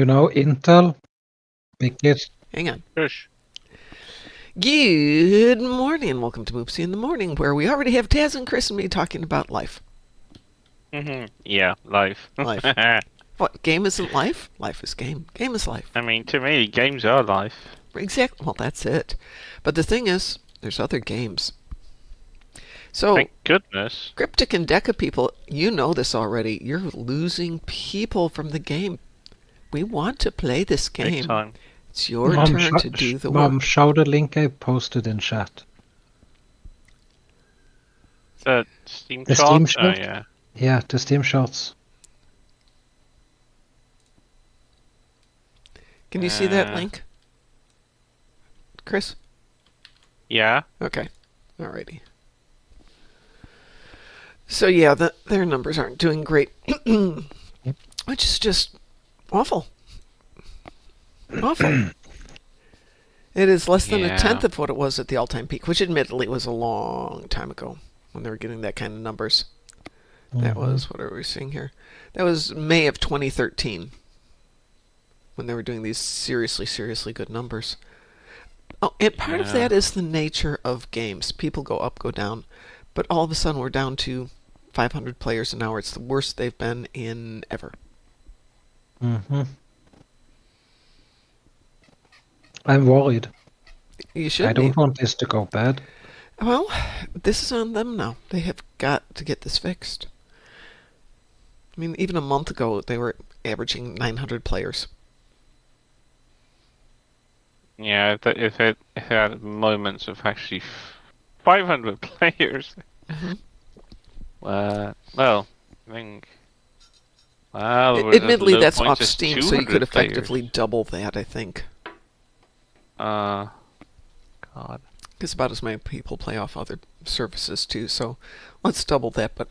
Intel, biggest. Hang on. Shush. Good morning and welcome to Moopsy in the Morning, where we already have Taz and Chris and me talking about life. Yeah, life. Life. What, game isn't life? Life is game. Game is life. I mean, to me, games are life. Exactly. Well, that's it. But the thing is, there's other games. So, Thank goodness. Cryptic and Deca people, you know this already. You're losing people from the game. We want to play this Big game. time. It's your turn to do the Mom, work. show the link I posted in chat. The Steam The shot? Steam Oh, shot? yeah. Yeah, the Steam shots. Can you see that link? Chris? Yeah. Okay. Alrighty. So yeah, their numbers aren't doing great, which is just awful. Awful. It is less than a tenth of what it was at the all-time peak, which admittedly was a long time ago when they were getting that kind of numbers. That was, what are we seeing here? That was May of 2013 when they were doing these seriously good numbers. Oh, and part of that is the nature of games. People go up, go down, but all of a sudden we're down to 500 players an hour. It's the worst they've been in ever. I'm worried. You should I don't want this to go bad. Well, this is on them now. They have got to get this fixed. I mean, even a month ago, they were averaging 900 players. Yeah, if it had moments of actually 500 players. Well, I think... Well, Admittedly, that's off Steam, so you could effectively players. double that, I think. God. Because about as many people play off other services, too, so let's double that. But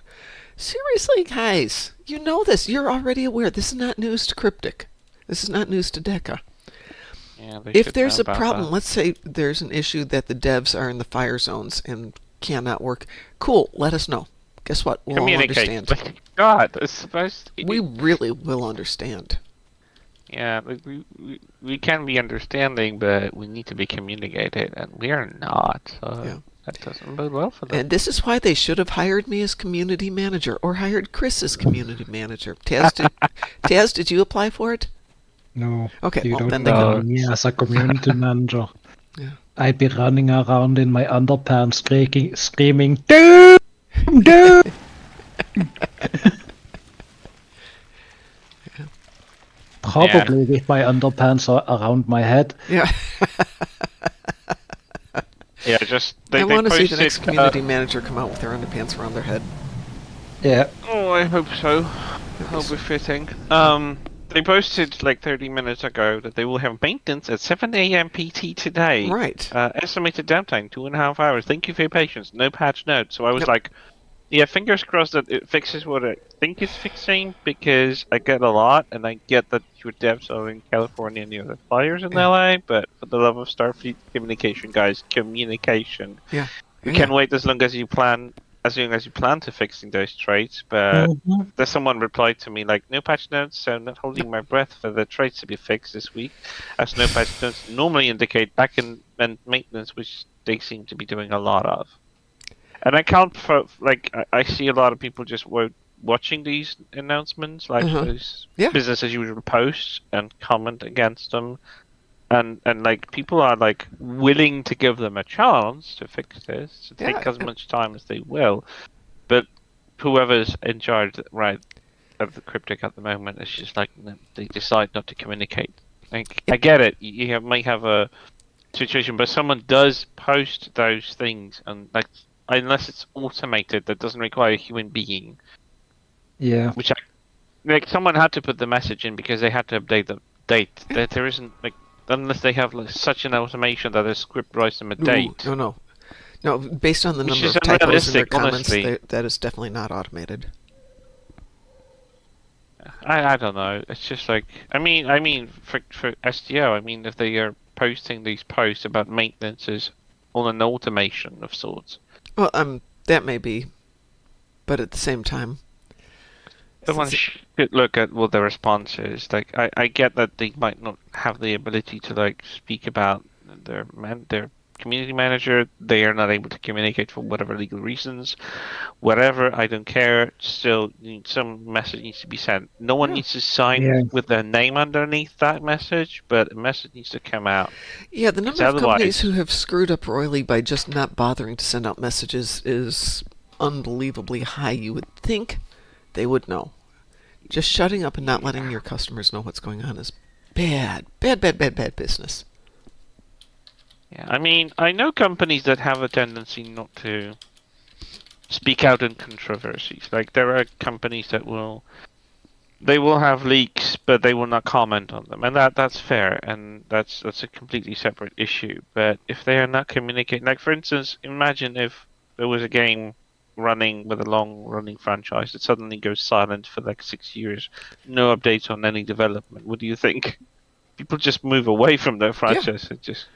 seriously, guys, you know this. You're already aware. This is not news to Cryptic. This is not news to Deca. Yeah, If there's a problem, let's say there's an issue that the devs are in the fire zones and cannot work, cool, let us know. Guess what? We'll all understand. God, it's supposed to... We really will understand. Yeah, like we can be understanding, but we need to be communicated, and we are not. So that doesn't bode well for them. And this is why they should have hired me as community manager, or hired Chris as community manager. Taz, did you apply for it? No. Okay, You well, don't then they know can... me as a community manager. Yeah. I'd be running around in my underpants screaming, Doom! Doom! Probably with my underpants around my head. Yeah. Yeah, just... I want to see the next community manager come out with their underpants around their head. Yeah. Oh, I hope so. That'll be fitting. They posted like 30 minutes ago that they will have maintenance at 7 a.m. PT today. Right. Estimated downtime 2.5 hours. Thank you for your patience. No patch notes. So I was like, yeah, fingers crossed that it fixes what I think it's fixing, because I get a lot, and I get that your devs are in California near the fires in LA, but for the love of Starfleet communication, guys, communication. Yeah. You can wait as long as you plan to fixing those traits, but there's someone replied to me like, no patch notes, so I'm not holding my breath for the traits to be fixed this week, as no patch notes normally indicate back-end maintenance, which they seem to be doing a lot of. And I count for, like, I see a lot of people just watching these announcements, like those business as usual posts, and comment against them. And like, people are like willing to give them a chance to fix this, to take as much time as they will. But whoever's in charge, right, of the Cryptic at the moment is just like, they decide not to communicate. Like, I get it, you might have a situation, but someone does post those things, and like, unless it's automated, that doesn't require a human being. Yeah. Which, like, someone had to put the message in because they had to update the date. That there isn't, like, unless they have like such an automation that a script writes them a date. No, based on the Which number is of typos in their comments, honestly. that is definitely not automated. I don't know. It's just like, I mean for STO, I mean, if they are posting these posts about maintenances on an automation of sorts. Well, that may be, but at the same time, Someone should look at what the response is. Like, I get that they might not have the ability to like speak about their community manager. They are not able to communicate for whatever legal reasons. Whatever, I don't care. Still, some message needs to be sent. No one needs to sign with their name underneath that message, but a message needs to come out. Yeah, the number of companies who have screwed up royally by just not bothering to send out messages is unbelievably high. You would think they would know. Just shutting up and not letting your customers know what's going on is bad business. Yeah, I mean, I know companies that have a tendency not to speak out in controversies. Like, there are companies that will have leaks, but they will not comment on them, and that's fair, and that's a completely separate issue. But if they are not communicating, like for instance, imagine if there was a game running with a long-running franchise that suddenly goes silent for like 6 years, no updates on any development. What do you think? People just move away from their franchise and just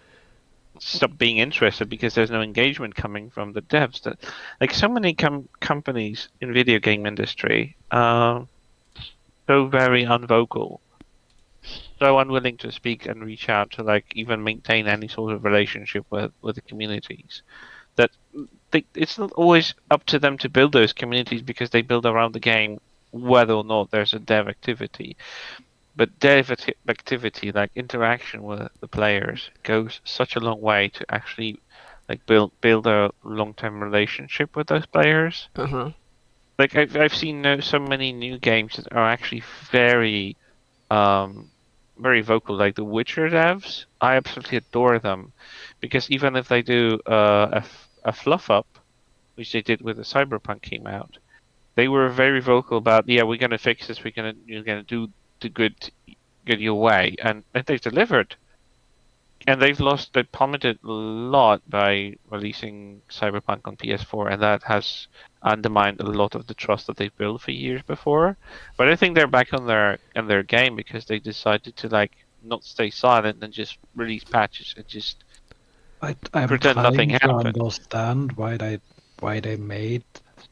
stop being interested because there's no engagement coming from the devs. That like so many companies in video game industry are so very unvocal, so unwilling to speak and reach out to like even maintain any sort of relationship with the communities, that it's not always up to them to build those communities because they build around the game whether or not there's a dev activity. But dev activity, like interaction with the players, goes such a long way to actually like build a long-term relationship with those players. Like I've seen so many new games that are actually very very vocal, like the Witcher devs. I absolutely adore them because even if they do a fluff up, which they did with the Cyberpunk came out, they were very vocal about, yeah, we're gonna fix this, you're gonna do the good your way, and they've delivered. And they plummeted a lot by releasing Cyberpunk on PS4, and that has undermined a lot of the trust that they've built for years before. But I think they're back on their game because they decided to like not stay silent and just release patches and just pretend nothing happened. To understand why they made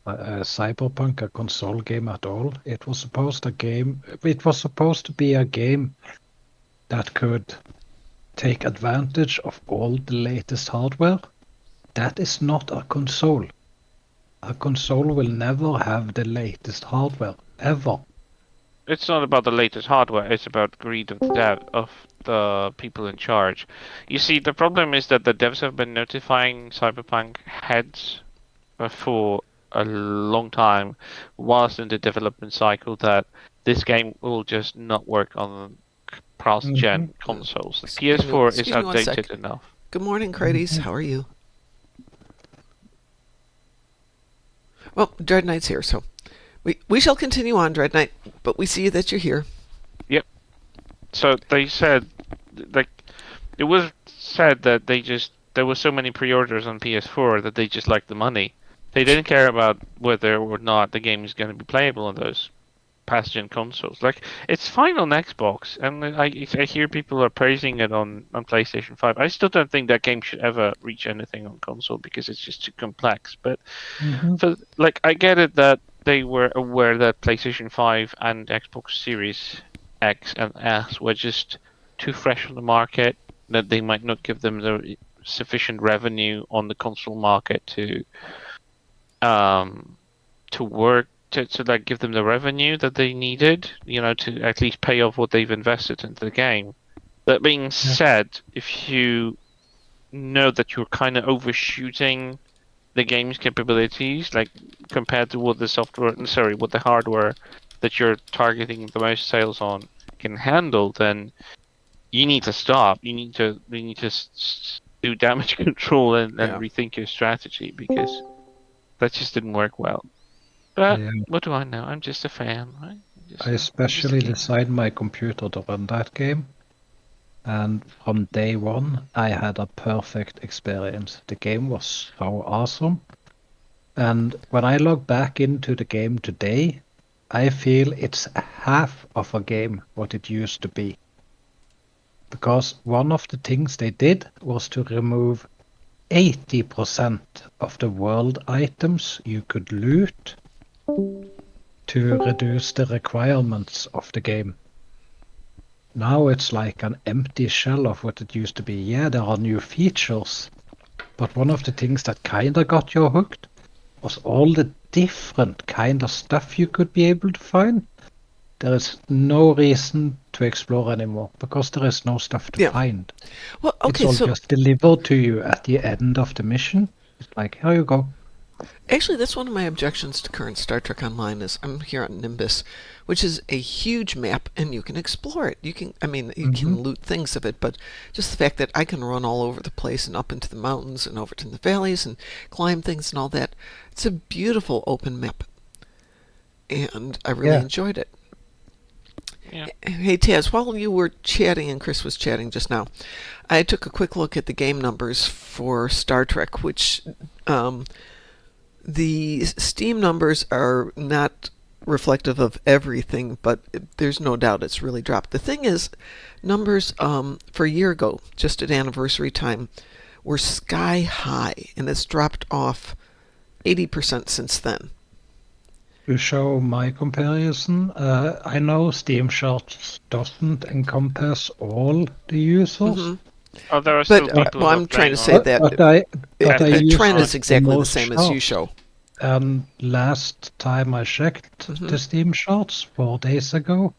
Cyberpunk a console game at all. It was supposed to be a game that could take advantage of all the latest hardware. That is not a console. A console will never have the latest hardware, ever. It's not about the latest hardware, it's about greed of the people in charge. You see, the problem is that the devs have been notifying Cyberpunk heads for a long time, whilst in the development cycle, that this game will just not work on past gen consoles. The PS4 is outdated enough. Good morning, Crates. How are you? Well, Dread Knight's here, so we shall continue on, Dread Knight, but we see that you're here. Yep. So they said, like, it was said that there were so many pre-orders on PS4 that they just liked the money. They didn't care about whether or not the game is going to be playable on those past-gen consoles. Like, it's fine on Xbox, and I hear people are praising it on PlayStation 5. I still don't think that game should ever reach anything on console because it's just too complex. But I get it that they were aware that PlayStation 5 and Xbox Series X and S were just too fresh on the market, that they might not give them the sufficient revenue on the console market to work to like give them the revenue that they needed, to at least pay off what they've invested into the game. That being said, if you know that you're kind of overshooting the game's capabilities, like compared to what the hardware that you're targeting the most sales on can handle, then you need to stop. You need to do damage control and rethink your strategy, because that just didn't work well. But what do I know? I'm just a fan, right? I especially designed my computer to run that game, and from day one I had a perfect experience. The game was so awesome, and when I log back into the game today, I feel it's half of a game what it used to be. Because one of the things they did was to remove 80% of the world items you could loot to reduce the requirements of the game. Now it's like an empty shell of what it used to be. Yeah, there are new features, but one of the things that kinda got you hooked was all the different kind of stuff you could be able to find. There is no reason to explore anymore because there is no stuff to find. Well, okay, it's all just delivered to you at the end of the mission. It's like, here you go. Actually, that's one of my objections to current Star Trek Online is I'm here on Nimbus, which is a huge map, and you can explore it. You can loot things of it, but just the fact that I can run all over the place and up into the mountains and over to the valleys and climb things and all that, it's a beautiful open map, and I really enjoyed it. Yeah. Hey, Taz, while you were chatting and Chris was chatting just now, I took a quick look at the game numbers for Star Trek, which the Steam numbers are not reflective of everything, but there's no doubt it's really dropped. The thing is, numbers for a year ago, just at anniversary time, were sky high, and it's dropped off 80% since then. To show my comparison, I know Steam Charts doesn't encompass all the users. Oh, there are still people I'm trying to say that the trend is exactly the same as you show. Last time I checked the Steam Charts 4 days ago,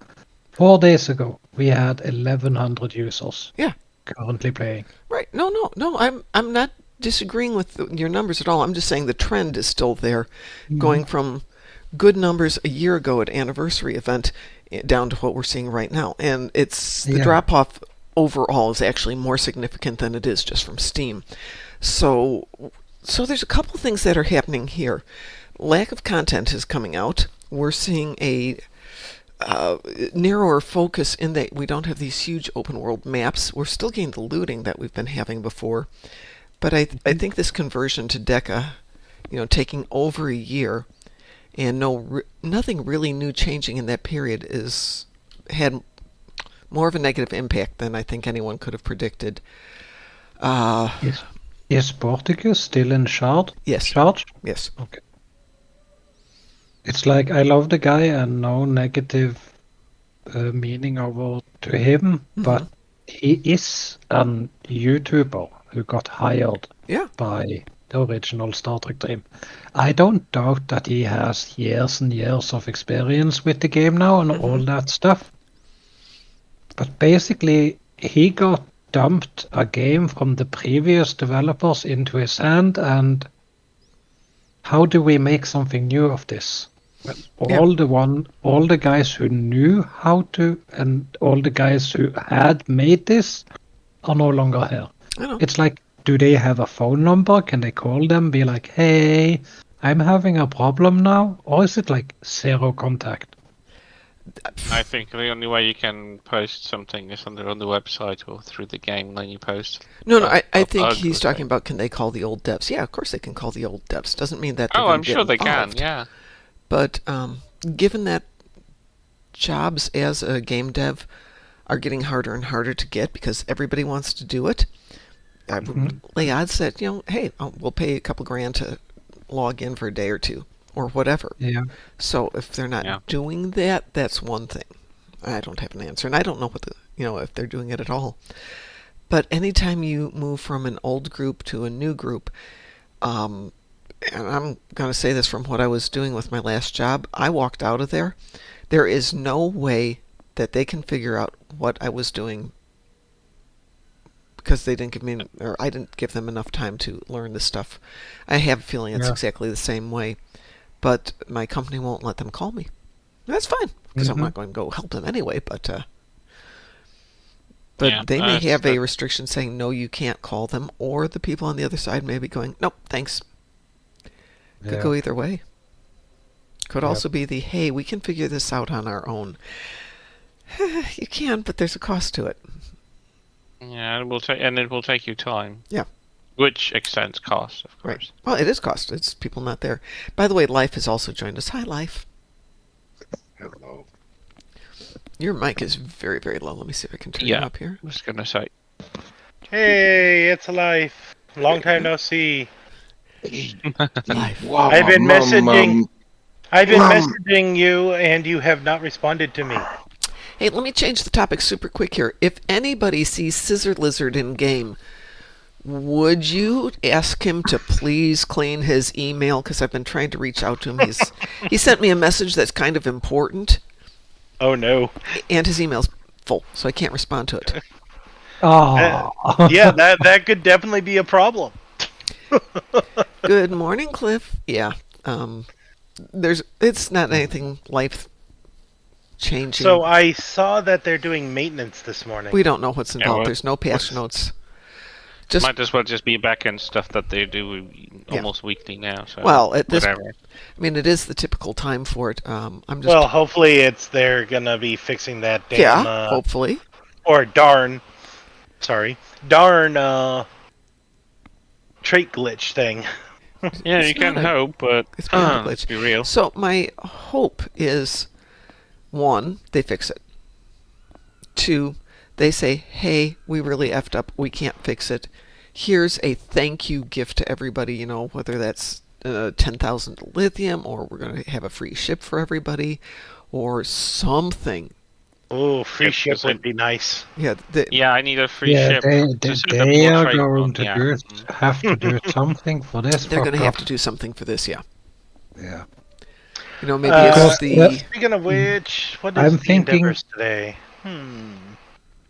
we had 1,100 users. Yeah, currently playing. Right? No. I'm not disagreeing with your numbers at all. I'm just saying the trend is still there, going from good numbers a year ago at anniversary event down to what we're seeing right now, and it's the drop off overall is actually more significant than it is just from Steam. So there's a couple of things that are happening here. Lack of content is coming out. We're seeing a narrower focus in that we don't have these huge open world maps. We're still getting the looting that we've been having before, but I think this conversion to Deca, taking over a year and nothing really new changing in that period had more of a negative impact than I think anyone could have predicted. Is Portuguese still in charge? Yes. Yes. Okay. It's like I love the guy and no negative meaning over to him, but he is a YouTuber who got hired by the original Star Trek team. I don't doubt that he has years and years of experience with the game now and all that stuff. But basically, he got dumped a game from the previous developers into his hand, and how do we make something new of this? All the guys who knew how to, and all the guys who had made this are no longer here. It's like, do they have a phone number? Can they call them, be like, hey, I'm having a problem now? Or is it like zero contact? I think the only way you can post something is on the website or through the game when you post. No, I think he's talking about, can they call the old devs? Yeah, of course they can call the old devs. Doesn't mean that they're I'm sure involved. They can, yeah. But given that jobs as a game dev are getting harder and harder to get because everybody wants to do it, I would lay odds that, hey, we'll pay a couple grand to log in for a day or two or whatever. Yeah. So if they're not doing that, that's one thing. I don't have an answer, and I don't know if they're doing it at all. But anytime you move from an old group to a new group, and I'm going to say this from what I was doing with my last job, I walked out of there. There is no way that they can figure out what I was doing because they didn't give me, or I didn't give them enough time to learn this stuff. I have a feeling it's exactly the same way, but my company won't let them call me. That's fine, because I'm not going to go help them anyway, but they may have a restriction saying, no, you can't call them, or the people on the other side may be going, nope, thanks. Could go either way. Could also be the, hey, we can figure this out on our own. You can, but there's a cost to it. Yeah, it will take you time. Yeah. Which extends cost, of course. Right. Well, it is cost. It's people not there. By the way, Life has also joined us. Hi, Life. Hello. Your mic is very, very low. Let me see if I can turn you up here. I was going to say. Hey, it's Life. Long time no see. Life. I've been messaging. I've been messaging you, and you have not responded to me. Hey, let me change the topic super quick here. If anybody sees Scissor Lizard in game, would you ask him to please clean his email? Because I've been trying to reach out to him. He sent me a message that's kind of important, Oh no. and his email's full, so I can't respond to it. Oh. Yeah, that could definitely be a problem. Good morning, Cliff. Yeah, it's not anything life changing. So I saw that they're doing maintenance this morning. We don't know what's involved. well, There's no patch notes. Might as well just be back-end stuff that they do almost weekly now. So Well, at this, whatever. I mean, it is the typical time for it. I'm just Well, hopefully they're gonna be fixing that damn hopefully. or darn trait glitch thing. Yeah, It's you can not a- hope, but it's not a let's glitch. be real. So my hope is, 1, they fix it. 2, they say, hey, we really effed up. We can't fix it. Here's a thank you gift to everybody, whether that's 10,000 lithium, or we're going to have a free ship for everybody, or something. Oh, free Yep, ship it's would be nice. Yeah, Yeah, I need a free Yeah, ship. they to suit the are portrait going one, to yeah. have to do something for this. they're going to have fuck to do something for this, yeah. up. Yeah. Maybe it's the... Speaking of which, what is I'm the thinking- endeavors today? I'm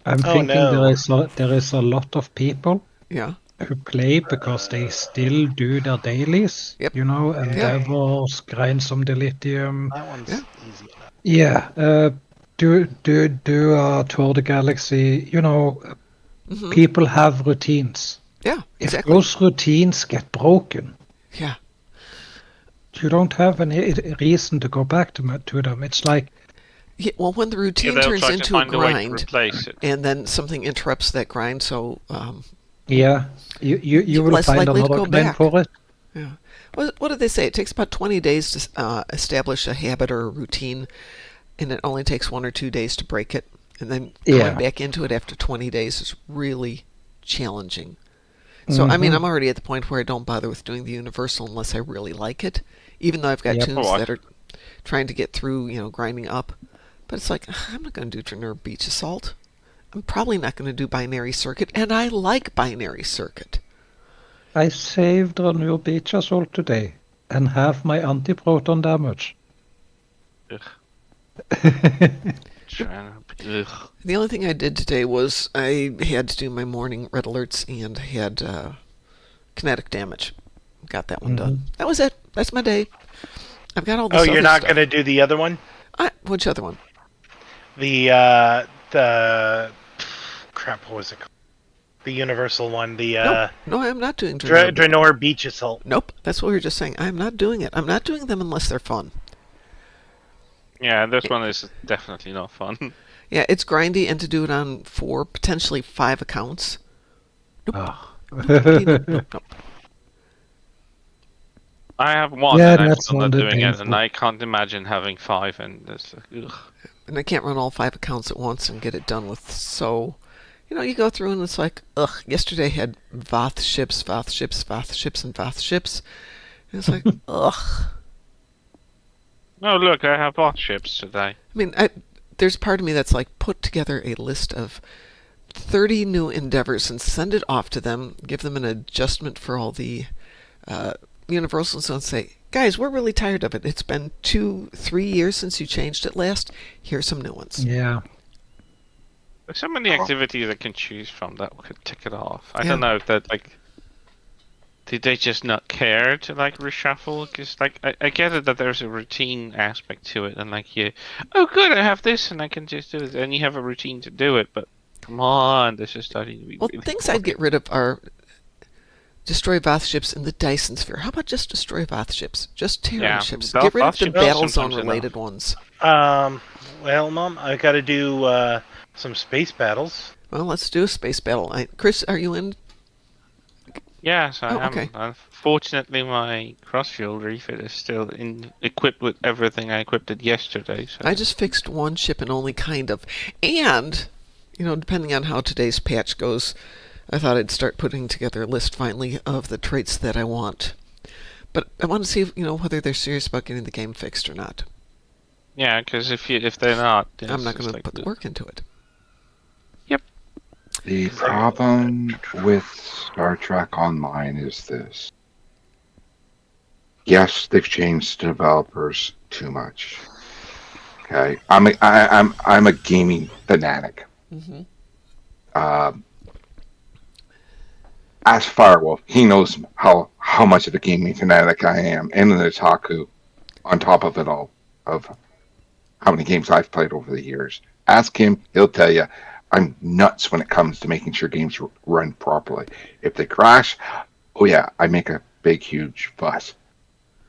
Oh, thinking no. there is a lot of people Yeah. who play because they still do their dailies. Yep. Endeavors, grind some dilithium. That one's Yeah. easy enough. Yeah. Do Tour de Galaxy. Mhm. People have routines. Yeah, If exactly. those routines get broken, Yeah. you don't have any reason to go back to them. It's like, Yeah, well, when the Yeah, routine they'll turns try to into a find a way to grind, replace it. and then something interrupts that grind, so yeah, you will less find likely to another go grind back. for it. yeah. What did they say? It takes about 20 days to establish a habit or a routine, and it only takes 1 or 2 days to break it. And then going Yeah. back into it after 20 days is really challenging. So, I mean, Mhm. I'm already at the point where I don't bother with doing the universal unless I really like it, even though I've got Yep. tunes Oh, I- that are trying to get through, grinding up. But it's like, I'm not going to do Draenor Beach Assault. I'm probably not going to do Binary Circuit, and I like Binary Circuit. I saved a new beach assault today and have my anti-proton damage. Ugh. Ugh. The only thing I did today was I had to do my morning red alerts and had kinetic damage. Got that one done. That was it. That's my day. I've got all this Oh, other you're not stuff. going to do the other one? Which other one? The crap, what was it called? The universal one, the No, I'm not doing Draenor. Draenor Beach Assault. Nope, that's what we were just saying. I'm not doing it. I'm not doing them unless they're fun. Yeah, this one is definitely not fun. Yeah, it's grindy, and to do it on 4, potentially 5 accounts. Nope. Ah. Nope. I have one, Yeah, and I'm that's still not one that doing it, and painful. I can't imagine having 5, and it's like, ugh. And I can't run all 5 accounts at once and get it done with. So, you go through and it's like, ugh. Yesterday I had Voth ships, and Voth ships. And it's like, ugh. Oh, look, I have bot ships today. I mean, there's part of me that's like, put together a list of 30 new endeavors and send it off to them, give them an adjustment for all the universals, and say, guys, we're really tired of it. It's been 2-3 years since you changed it last. Here's some new ones. Yeah. There's so many activities I can choose from that could tick it off. I Yeah. don't know if that, like, did they just not care to, like, reshuffle? Because, like, I get it that there's a routine aspect to it, and, like, oh, good, I have this, and I can just do it, and you have a routine to do it, but come on, this is starting to be Well, really things I'd get rid of are destroy Voth ships in the Dyson sphere. How about just destroy Voth ships? Just Terran Yeah, ships. Voth Get rid of the ships are battle zone sometimes related ones. Well, Mom, I got to do some space battles. Well, let's do a space battle. Chris, are you in? Yes, I Oh, am. okay. Unfortunately, my cross-shield refit is still equipped with everything I equipped it yesterday. So I just fixed one ship and only kind of. And, depending on how today's patch goes, I thought I'd start putting together a list finally of the traits that I want. But I want to see whether they're serious about getting the game fixed or not. Yeah, because if they're not, then I'm it's not just going to like put the work into it. Yep. The problem with Star Trek Online is this. Yes, they've changed developers too much. Okay, I'm a gaming fanatic. Mm-hmm. As Firewolf, he knows how much of a gaming fanatic I am, and an otaku on top of it all, of how many games I've played over the years. Ask him, he'll tell you I'm nuts when it comes to making sure games run properly. If they crash, oh yeah, I make a big, huge fuss.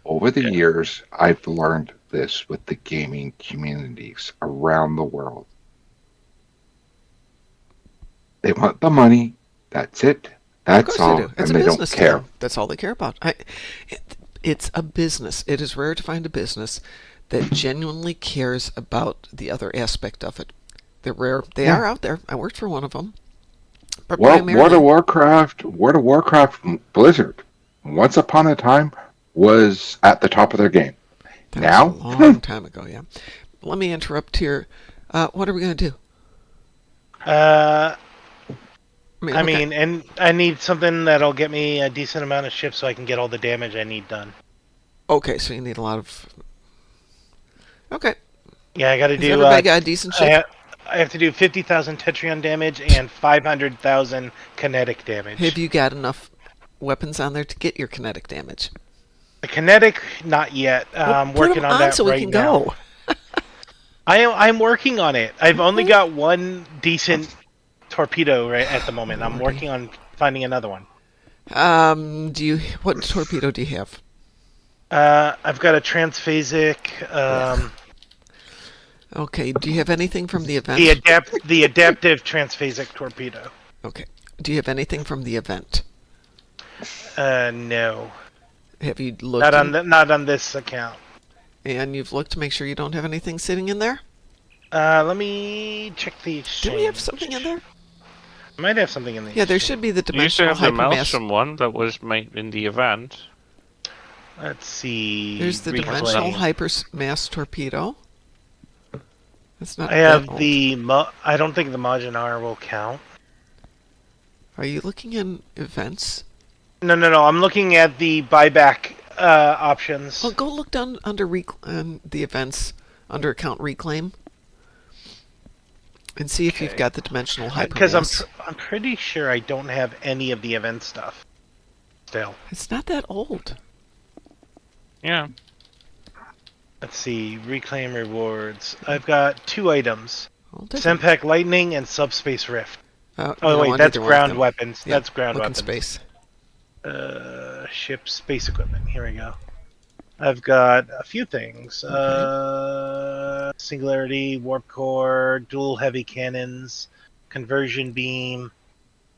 Over the years, I've learned this with the gaming communities around the world. They want the money. That's it. That's all. all. It's and a they business don't care. to them. That's all they care about. It's a business. It is rare to find a business that genuinely cares about the other aspect of it. They're rare. They are out there. I worked for one of them. But World of Warcraft Blizzard, once upon a time, was at the top of their game. That Now? was a long time ago, yeah. Let me interrupt here. What are we going to do? And I need something that'll get me a decent amount of ships so I can get all the damage I need done. Okay, so you need a lot of... Okay. Yeah, I got to do... everybody got a decent ship? I have to do 50,000 Tetrion damage and 500,000 kinetic damage. Have you got enough weapons on there to get your kinetic damage? The kinetic, not yet. I'm working on that so right we can now. Go. I'm working on it. I've only got one decent torpedo right at the moment. I'm working on finding another one. What torpedo do you have? I've got a transphasic. Okay. Do you have anything from the event? The adaptive transphasic torpedo. Okay. Do you have anything from the event? No. Have you looked? Not on this account. And you've looked to make sure you don't have anything sitting in there? Let me check the exchange. Do we have something in there? I might have something in the exchange. There should be the You used to dimensional have the hypermass. Maelstrom one that was made in the event. Let's see. There's the dimensional hypermass torpedo. That's not. I have that old. I don't think the Majinar will count. Are you looking in events? No. I'm looking at the buyback options. Well, go look down under the events under account reclaim, and see if you've got the dimensional hypermass. Because I'm pretty sure I don't have any of the event stuff. Still. It's not that old. Yeah. Let's see. Reclaim rewards. I've got 2 items. Sempec Lightning and Subspace Rift. Oh wait, that's ground weapons. Yeah, that's ground look weapons. In space. Ship space equipment. Here we go. I've got a few things. Singularity, warp core, dual heavy cannons, conversion beam,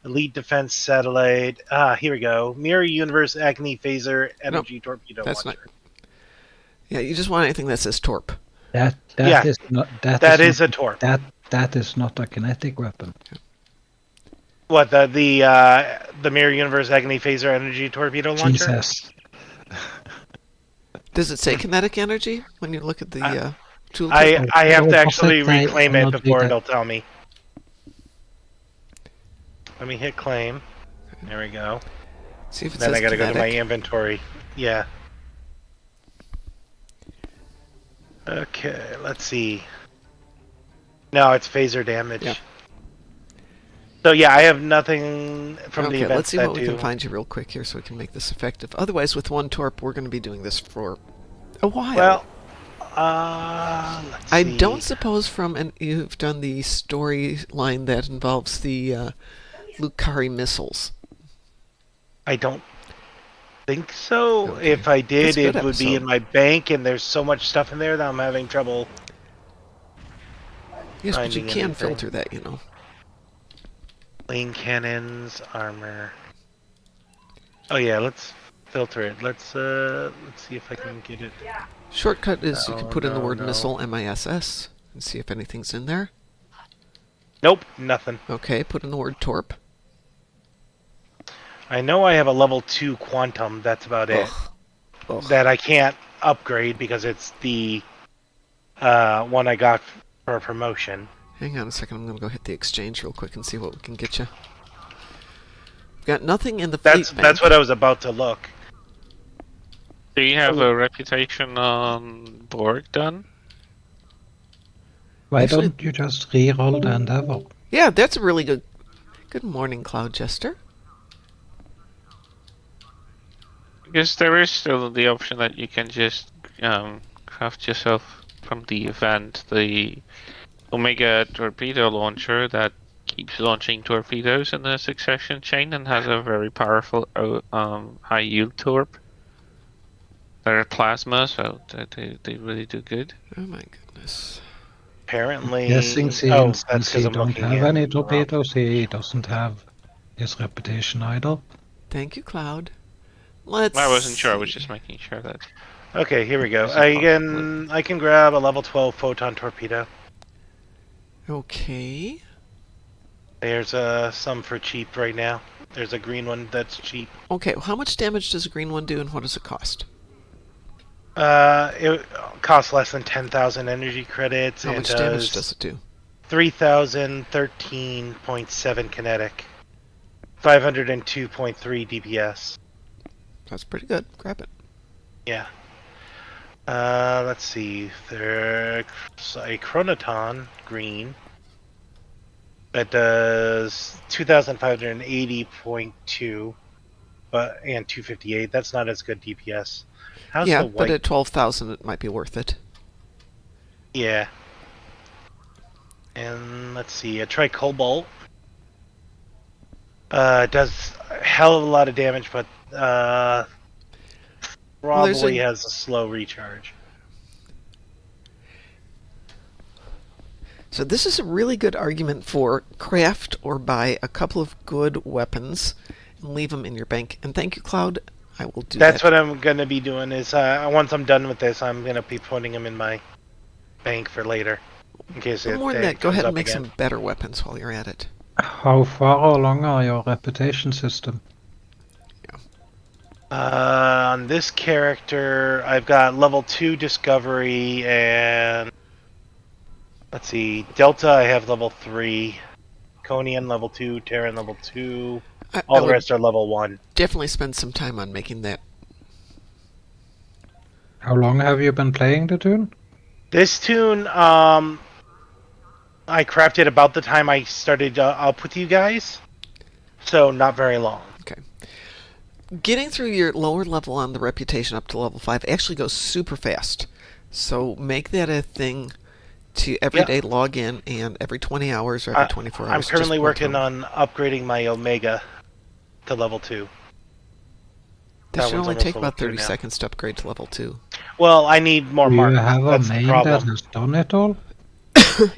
elite defense satellite. Here we go. Mirror universe acne phaser energy torpedo that's launcher. Not. Yeah, you just want anything that says torp. That is not a torp. That is not a kinetic weapon. What the Mirror Universe Agony Phaser Energy Torpedo Launcher? Jesus. Does it say kinetic energy when you look at the toolkit? I have to actually reclaim it before it'll tell me. Let me hit claim. There we go. See if it then says I gotta kinetic. go to my inventory. Yeah. Okay, let's see. No, it's phaser damage. Yeah. So yeah, I have nothing from the events let's see what we do. can find you real quick here so we can make this effective. Otherwise, with one torp, we're going to be doing this for a while. Well, let's see. I don't suppose you've done the storyline that involves the Lucari missiles. I don't think so. Okay. If I did, That's a good it would be in episode. my bank, and there's so much stuff in there that I'm having trouble. Yes, but you finding can anything. filter that, you know. Lane cannons, armor. Oh yeah, let's filter it. Let's see if I can get it. Shortcut is you can put in the word no. missile, MISS, and see if anything's in there. Nope, nothing. Okay, put in the word torp. I know I have a level 2 quantum. That's about it. Ugh. that I can't upgrade because it's the one I got for a promotion. Hang on a second. I'm going to go hit the exchange real quick and see what we can get you. Got nothing in the fleet bank. That's what I was about to look. Do you have a reputation on Borg done? Why Actually- don't you just re-roll the endeavor? Yeah, that's a really good. Good morning, Cloud Jester. Because there is still the option that you can just craft yourself from the event the Omega torpedo launcher that keeps launching torpedoes in a succession chain and has a very powerful high yield torp. They're plasma, so they really do good. Oh my goodness. Apparently, Guessing that's since because he I'm don't looking have at any the wrong- torpedoes, he doesn't have his reputation either. Thank you, Cloud. Let's. I wasn't sure. I was see. just making sure that. Okay, here we go. Is it I can grab a level 12 photon torpedo. Okay. There's some for cheap right now. There's a green one that's cheap. Okay. How much damage does a green one do, and what does it cost? It costs less than 10,000 energy credits. How and much damage does it do? 3,013.7 kinetic. 502.3 DPS. That's pretty good. Grab it. Yeah. Let's see. There's a Chronoton green that does 2,580.2 and 258. That's not as good DPS. How's Yeah, the but white? at 12,000, it might be worth it. Yeah. And let's see. A Tricobalt does a hell of a lot of damage, but probably has a slow recharge. So this is a really good argument for craft or buy a couple of good weapons and leave them in your bank. And thank you, Cloud. I will do That's that. what I'm gonna be doing. Is once I'm done with this, I'm gonna be putting them in my bank for later, in case But it. more than it that, go comes ahead and up make again. some better weapons while you're at it. How far along are your reputation system? On this character, I've got level 2 discovery and let's see, Delta. I have level 3, Conian level 2, Terran level 2. I All the would rest are level 1. definitely spend some time on making that. How long have you been playing the tune? This tune, I crafted about the time I started up with you guys, so not very long. Getting through your lower level on the reputation up to level 5 actually goes super fast. So make that a thing to every day log in, and every 20 hours or every 24 hours. I'm currently just working work on upgrading my Omega to level 2. This that should one's only almost take level about 2 30 now. seconds to upgrade to level 2. Well, I need more Do you marks. have a That's the main problem. that has done it all?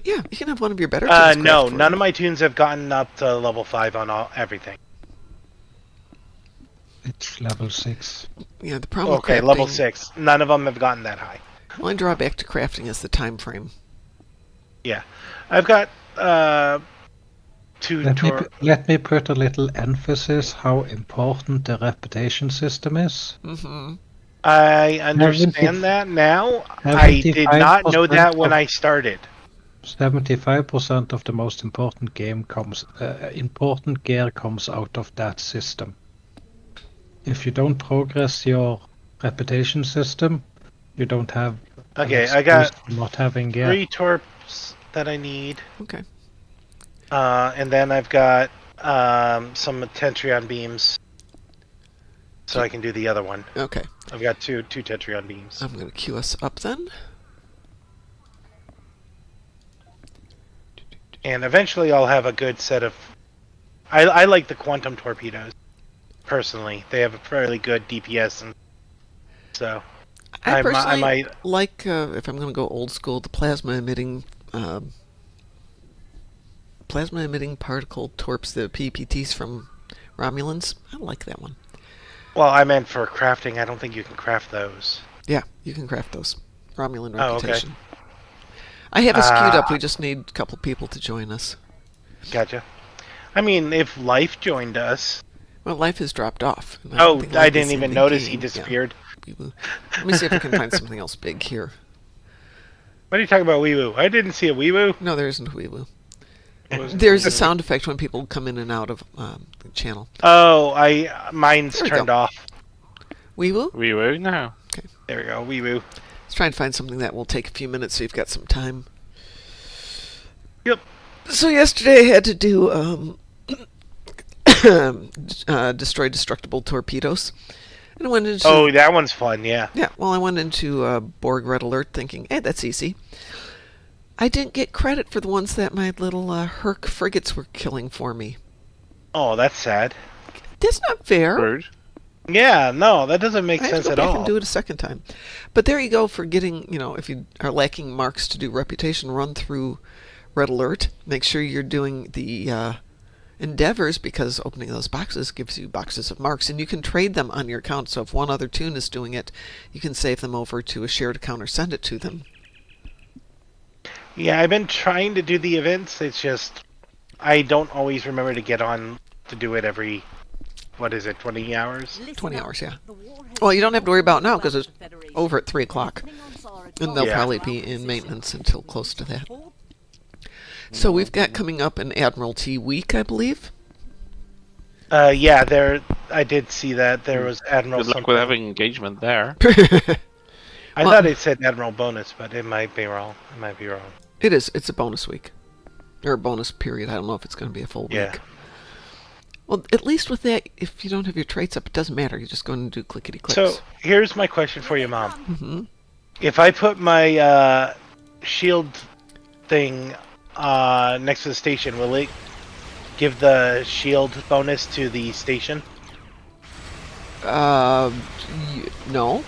Yeah, you can have one of your better tunes No, craft for none you. of my tunes have gotten up to level 5 on everything. It's level 6. Yeah, the problem Okay, with crafting, level 6. None of them have gotten that high. The only drawback to crafting is the time frame. Yeah. I've got 2 Let me put a little emphasis how important the reputation system is. Mm-hmm. I understand that now. I did not know 75% that when of- I started. 75% of the most important important gear comes out of that system. If you don't progress your reputation system, you don't have an Okay, I got excuse for not having gear. 3 torps that I need. Okay. And then I've got some Tetrion beams. So I can do the other one. Okay. I've got two Tetrion beams. I'm going to queue us up then. And eventually I'll have a good set of... I like the quantum torpedoes, personally. They have a fairly good DPS, and so... I personally might... like, if I'm going to go old school, the plasma emitting particle torps, the PPTs from Romulans. I like that one. Well, I meant for crafting. I don't think you can craft those. Yeah, you can craft those. Romulan Oh, okay. reputation. I have us queued up. We just need a couple people to join us. Gotcha. I mean, if Life joined us... Well, life has dropped off. Oh, think I life didn't is in even the notice game. he disappeared. Yeah. Weeboo. Let me see if I can find something else big here. What are you talking about, Weewoo? I didn't see a Weewoo. No, there isn't a Weeboo. Wasn't There's a it? sound effect when people come in and out of the channel. Oh, mine's There we turned go. off. Weeboo? We will now. There we go, Weewoo. Let's try and find something that will take a few minutes so you've got some time. Yep. So yesterday I had to do destroy destructible torpedoes. And I went into... Oh, that one's fun, yeah. Yeah, well, I went into Borg Red Alert thinking, hey, that's easy. I didn't get credit for the ones that my little Herc frigates were killing for me. Oh, that's sad. That's not fair. Rude. Yeah, no, that doesn't make I have sense to go at back all. and do it a second time. But there you go for getting, if you are lacking marks to do reputation, run through Red Alert. Make sure you're doing the endeavors, because opening those boxes gives you boxes of marks, and you can trade them on your account. So if one other toon is doing it, you can save them over to a shared account or send it to them. Yeah, I've been trying to do the events. It's just I don't always remember to get on to do it every, 20 hours? 20 hours, yeah. Well, you don't have to worry about it now because it's over at 3 o'clock. And they'll Yeah. probably be in maintenance until close to that. So we've got coming up an Admiralty week, I believe. Yeah, I did see that. There was Admiral Good luck something. with having engagement there. I thought it said Admiral bonus, but it might be wrong. It is. It's a bonus week. Or a bonus period. I don't know if it's going to be a full Yeah. week. Well, at least with that, if you don't have your traits up, it doesn't matter. You just go and do clickety-clicks. So, here's my question for you, Mom. hmm If I put my shield thing next to the station, will it give the shield bonus to the station? No,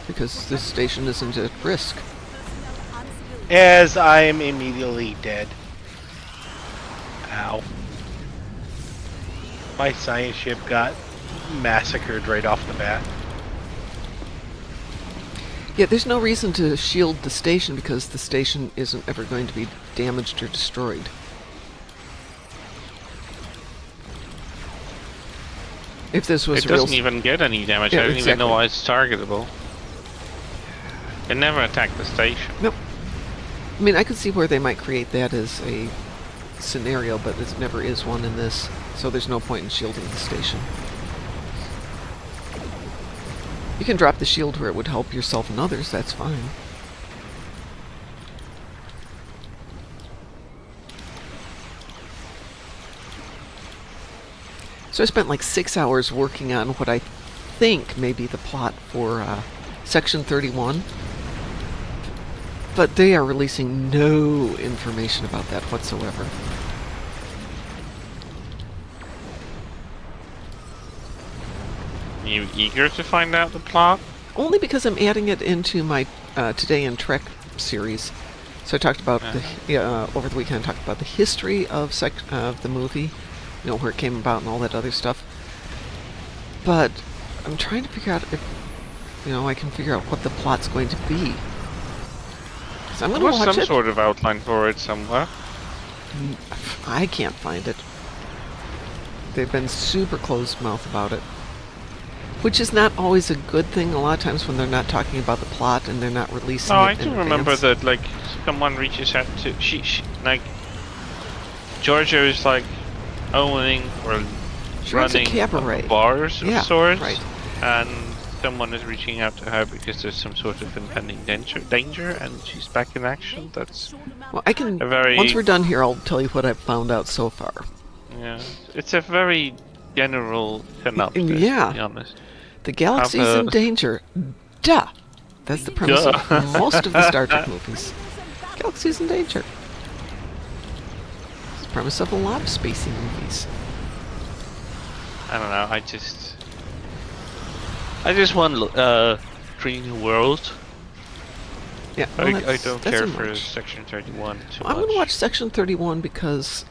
because this station isn't at risk. As I am immediately dead. Ow. My science ship got massacred right off the bat. Yeah, there's no reason to shield the station because the station isn't ever going to be damaged or destroyed. If this was It a real... doesn't even get any damage. Yeah, I don't even exactly. know why it's targetable. It never attacked the station. Nope. I mean, I could see where they might create that as a scenario, but there never is one in this, so there's no point in shielding the station. You can drop the shield where it would help yourself and others, that's fine. So I spent like 6 hours working on what I think may be the plot for Section 31. But they are releasing no information about that whatsoever. Are you eager to find out the plot? Only because I'm adding it into my Today in Trek series. So I talked about over the weekend. I talked about the history of the movie, where it came about and all that other stuff. But I'm trying to figure out if I can figure out what the plot's going to be. So I'm going to There was watch some it. sort of outline for it somewhere. I can't find it. They've been super closed-mouthed about it. Which is not always a good thing. A lot of times when they're not talking about the plot and they're not releasing No, it I in do remember advance. that, someone reaches out to... Giorgio is, owning or She runs a running cabaret. bars of Yeah, sorts. right. And someone is reaching out to her because there's some sort of impending danger and she's back in action. That's... Well, I can. A very- Once we're done here, I'll tell you what I've found out so far. Yeah. It's a very general synopsis, Yeah. to be honest. The galaxy's Have a- in danger. Duh. That's the premise Duh. of most of the Star Trek movies. Galaxy's in danger. It's the premise of a lot of spacey movies. I don't know, I just want Free New World. Yeah, I well, don't that's care in for March. Section 31 too I'm much. going to watch Section 31 because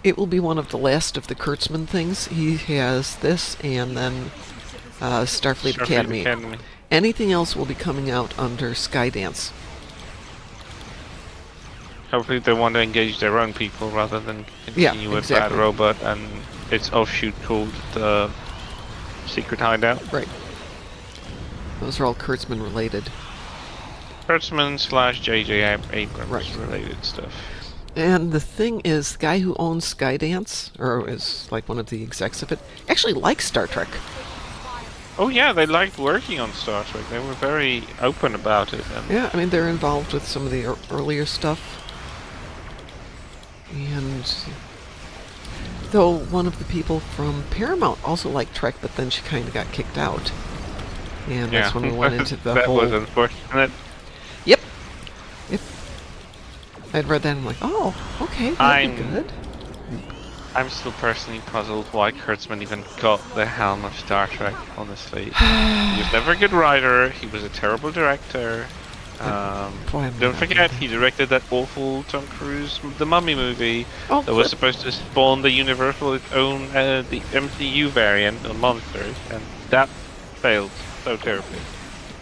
it will be one of the last of the Kurtzman things. He has this and then Starfleet Academy. Anything else will be coming out under Skydance. Hopefully they want to engage their own people rather than Yeah, continue with exactly. Bad Robot and its offshoot called the secret hideout. Right. Those are all Kurtzman related. Kurtzman / J.J. Abrams Right. related stuff. And the thing is, the guy who owns Skydance, or is like one of the execs of it, actually likes Star Trek. Oh yeah, they liked working on Star Trek. They were very open about it. And Yeah, I mean, they're involved with some of the earlier stuff. And though one of the people from Paramount also liked Trek, but then she kind of got kicked out. And that's when we went into the that whole... was unfortunate. Yep. I'd read that and I'm like, oh, okay, that'd be good. I'm still personally puzzled why Kurtzman even got the helm of Star Trek, honestly. He was never a good writer, he was a terrible director. Don't forget, he directed that awful Tom Cruise The Mummy movie that was supposed to spawn the Universal its own the MCU variant of monsters, and that failed so terribly.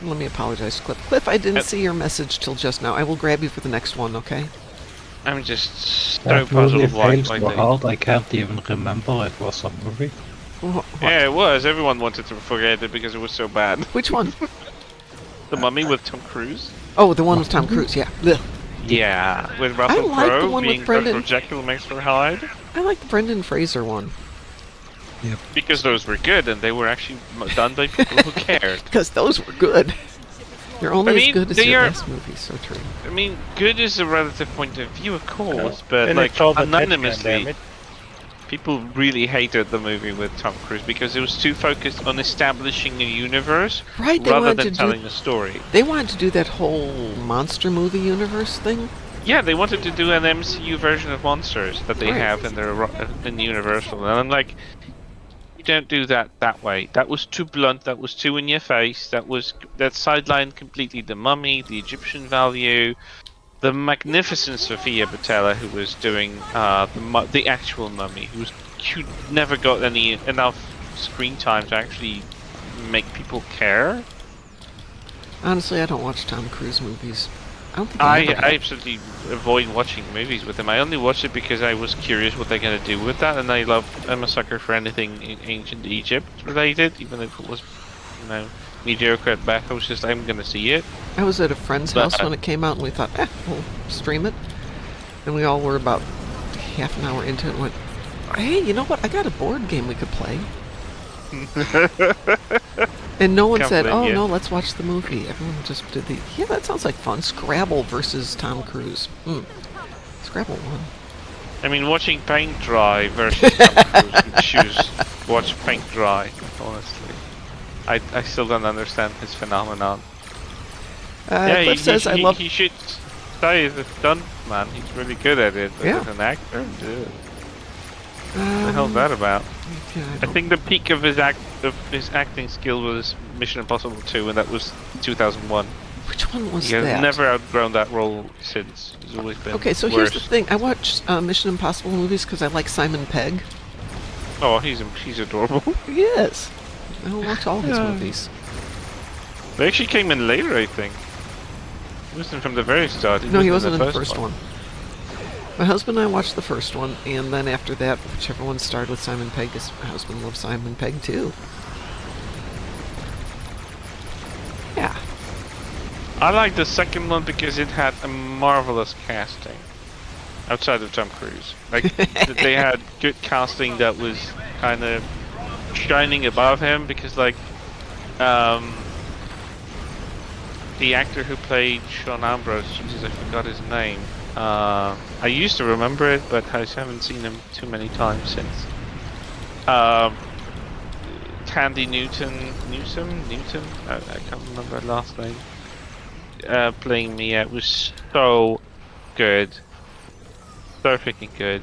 Let me apologize, Cliff. Cliff, I didn't see your message till just now. I will grab you for the next one, okay? I'm just so That puzzled movie why failed so hard, I can't even remember it was a movie. What? Yeah, it was. Everyone wanted to forget it because it was so bad. Which one? The Mummy with Tom Cruise? Oh, the one with Tom Cruise, yeah. Ugh. Yeah, with Russell like the Crowe one with being Brendan. Dr. Jekyll and Mr. Hyde. I like the Brendan Fraser one. Yep. Because those were good and they were actually done by people who cared. Because those were good. They're only as good as they your are- best movies, so true. I mean, good is a relative point of view, of course, but And like it's all the anonymously, damage. people really hated the movie with Tom Cruise because it was too focused on establishing a universe Right, they rather wanted than to do- telling a story. They wanted to do that whole monster movie universe thing. Yeah, they wanted to do an MCU version of monsters that they Right. have in Universal, and I'm like, you don't do that way. That was too blunt. That was too in your face. That sidelined completely the Mummy, the Egyptian value, the magnificent Sophia Botella, who was doing the actual Mummy, who never got enough screen time to actually make people care. Honestly, I don't watch Tom Cruise movies. I don't think I ever have. absolutely avoid watching movies with him. I only watched it because I was curious what they're going to do with that, and I'm a sucker for anything in ancient Egypt related, even if it was, mediocre at best. I was just, I'm going to see it. I was at a friend's But- house when it came out, and we thought, we'll stream it. And we all were about half an hour into it and went, hey, you know what? I got a board game we could play. And no one Can't said, blame oh, you. no, let's watch the movie. Everyone just did yeah, that sounds like fun. Scrabble versus Tom Cruise. Scrabble won. I mean, watching paint dry versus Tom Cruise, would choose watch paint dry, honestly. I still don't understand his phenomenon. Cliff says, I love... He should stay as a stunt man. He's really good at it, but Yeah. as an actor, dude. What the hell's that about? I think the peak of his acting skill was Mission Impossible 2, and that was 2001. Which one was He has that? never outgrown that role since. He's always been Okay, so worse. here's the thing. I watch Mission Impossible movies because I like Simon Pegg. Oh, he's adorable. He is. I watch all his movies. They actually came in later, I think. He wasn't from the very start. No, he wasn't in the first one. My husband and I watched the first one, and then after that, whichever one started with Simon Pegg, my husband loves Simon Pegg too. Yeah. I like the second one because it had a marvelous casting. Outside of Tom Cruise. Like, they had good casting that was kind of shining above him because, like, the actor who played Sean Ambrose, Jesus, I forgot his name. I used to remember it, but I haven't seen him too many times since. Tandy Newton? I can't remember her last name. Playing Mia was so good. So freaking good.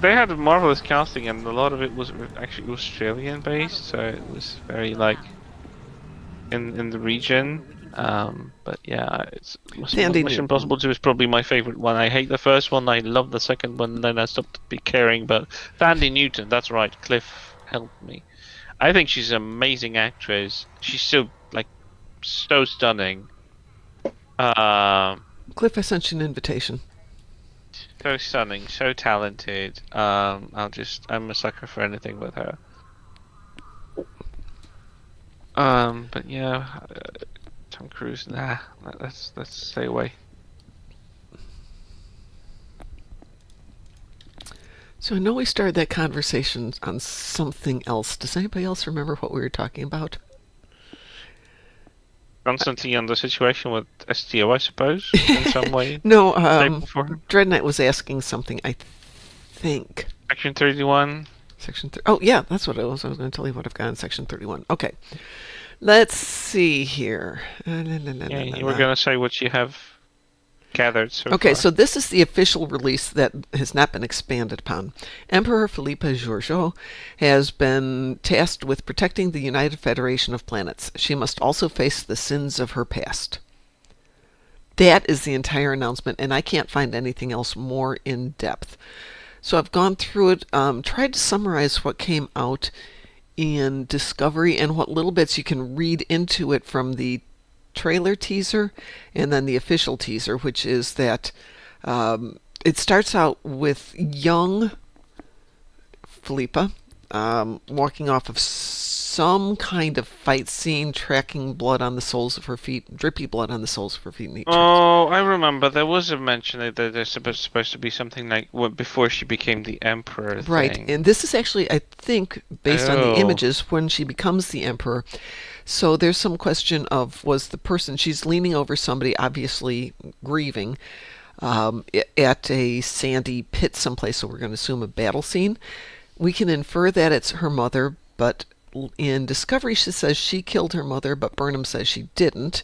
They had a marvelous casting, and a lot of it was actually Australian based, so it was very like in the region. But yeah, Tandy Mission Newton. Impossible 2 is probably my favorite one. I hate the first one, I love the second one, and then I stopped caring. But Tandy Newton, that's right, Cliff helped me. I think she's an amazing actress. She's so stunning. Cliff, I sent you an invitation. So stunning, so talented. I'm a sucker for anything with her. But yeah, Tom Cruise, nah. Let's stay away. So I know we started that conversation on something else. Does anybody else remember what we were talking about? Constantly under situation with STO, I suppose, in some way. No, Dread Knight was asking something, I think. Section 31. Oh, yeah, that's what it was. I was going to tell you what I've got in Section 31. Okay. Let's see here. You were going to say what you have gathered so Okay, far. so this is the official release that has not been expanded upon. Emperor Philippa Giorgio has been tasked with protecting the United Federation of Planets. She must also face the sins of her past. That is the entire announcement, and I can't find anything else more in depth. So I've gone through it, tried to summarize what came out in Discovery and what little bits you can read into it from the trailer teaser and then the official teaser, which is that it starts out with young Philippa walking off of some kind of fight scene, tracking blood on the soles of her feet, drippy blood on the soles of her feet. Oh, I remember. There was a mention that there's supposed to be something like before she became the Emperor Right, thing. and this is actually, I think, based on the images, when she becomes the Emperor. So there's some question of, was the person, she's leaning over somebody, obviously grieving, at a sandy pit someplace, so we're going to assume a battle scene. We can infer that it's her mother, but in Discovery she says she killed her mother, but Burnham says she didn't.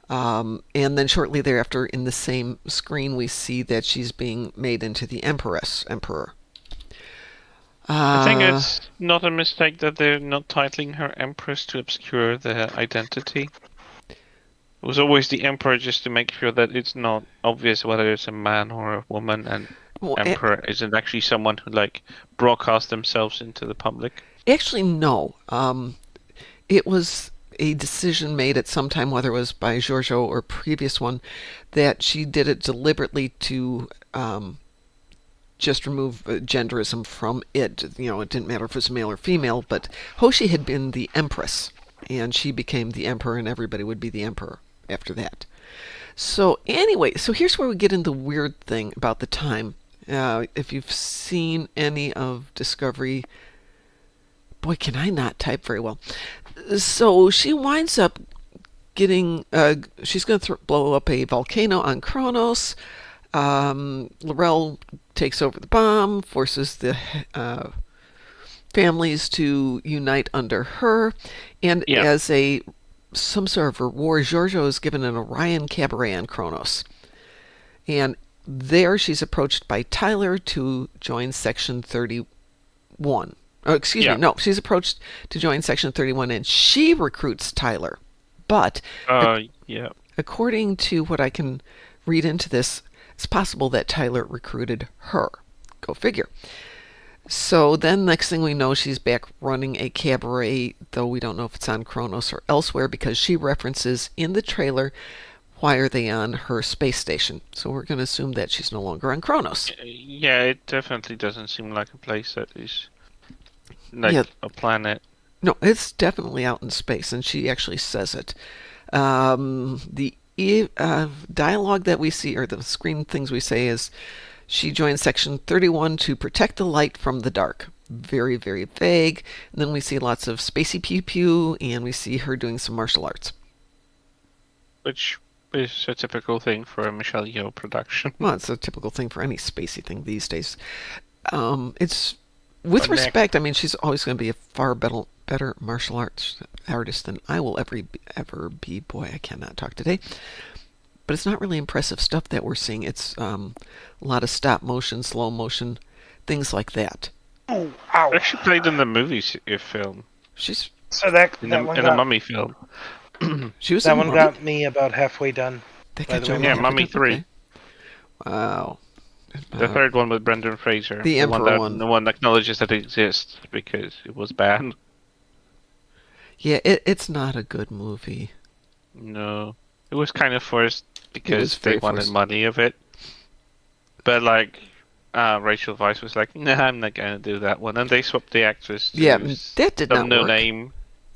And then shortly thereafter, in the same screen, we see that she's being made into the Emperor. I think it's not a mistake that they're not titling her Empress to obscure the identity. It was always the Emperor just to make sure that it's not obvious whether it's a man or a woman, and Emperor isn't actually someone who broadcasts themselves into the public. Actually, no. It was a decision made at some time, whether it was by Giorgio or previous one, that she did it deliberately to just remove genderism from it. It didn't matter if it was male or female, but Hoshi had been the Empress, and she became the Emperor, and everybody would be the Emperor after that. So anyway, so here's where we get into the weird thing about the time. If you've seen any of Discovery, boy, can I not type very well. So she winds up getting, she's going to blow up a volcano on Kronos. L'Rell takes over the bomb, forces the families to unite under her, and as some sort of reward, Giorgio is given an Orion cabaret on Kronos. And there she's approached by Tyler to join Section 31. Oh, excuse me, no, she's approached to join Section 31, and she recruits Tyler. But according to what I can read into this, it's possible that Tyler recruited her. Go figure. So then next thing we know, she's back running a cabaret, though we don't know if it's on Kronos or elsewhere, because she references in the trailer, why are they on her space station? So we're going to assume that she's no longer on Kronos. Yeah, it definitely doesn't seem like a place that is a planet. No, it's definitely out in space, and she actually says it. The dialogue that we see, or the screen things we say, is she joined Section 31 to protect the light from the dark. Very, very vague. And then we see lots of spacey pew-pew, and we see her doing some martial arts. Which is a typical thing for a Michelle Yeoh production. Well, it's a typical thing for any spacey thing these days. It's, with respect, I mean, she's always going to be a far better martial arts artist than I will ever be. Boy, I cannot talk today. But it's not really impressive stuff that we're seeing. It's a lot of stop motion, slow motion, things like that. Oh, ow. She played in the movie film. She's in a Mummy film. She was that one got me about halfway done. Mummy 3. Okay. Wow. The third one with Brendan Fraser. The Emperor one. The one that acknowledges that it exists because it was bad. Yeah, it's not a good movie. No. It was kind of forced because they wanted money of it. But Rachel Weisz was like, "Nah, I'm not going to do that one," and they swapped the actress to Yeah, that did some not work. no-name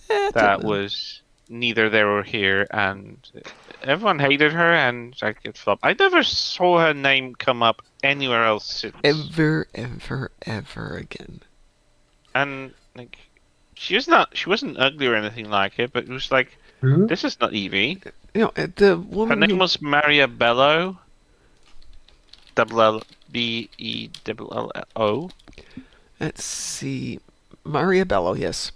That was neither there or here, and everyone hated her, and like it flopped. I never saw her name come up anywhere else since. ever again. And like, she wasn't ugly or anything like it, but it was like, this is not Evie. The woman. Her name was Maria Bello. Bello. Let's see, Maria Bello, yes,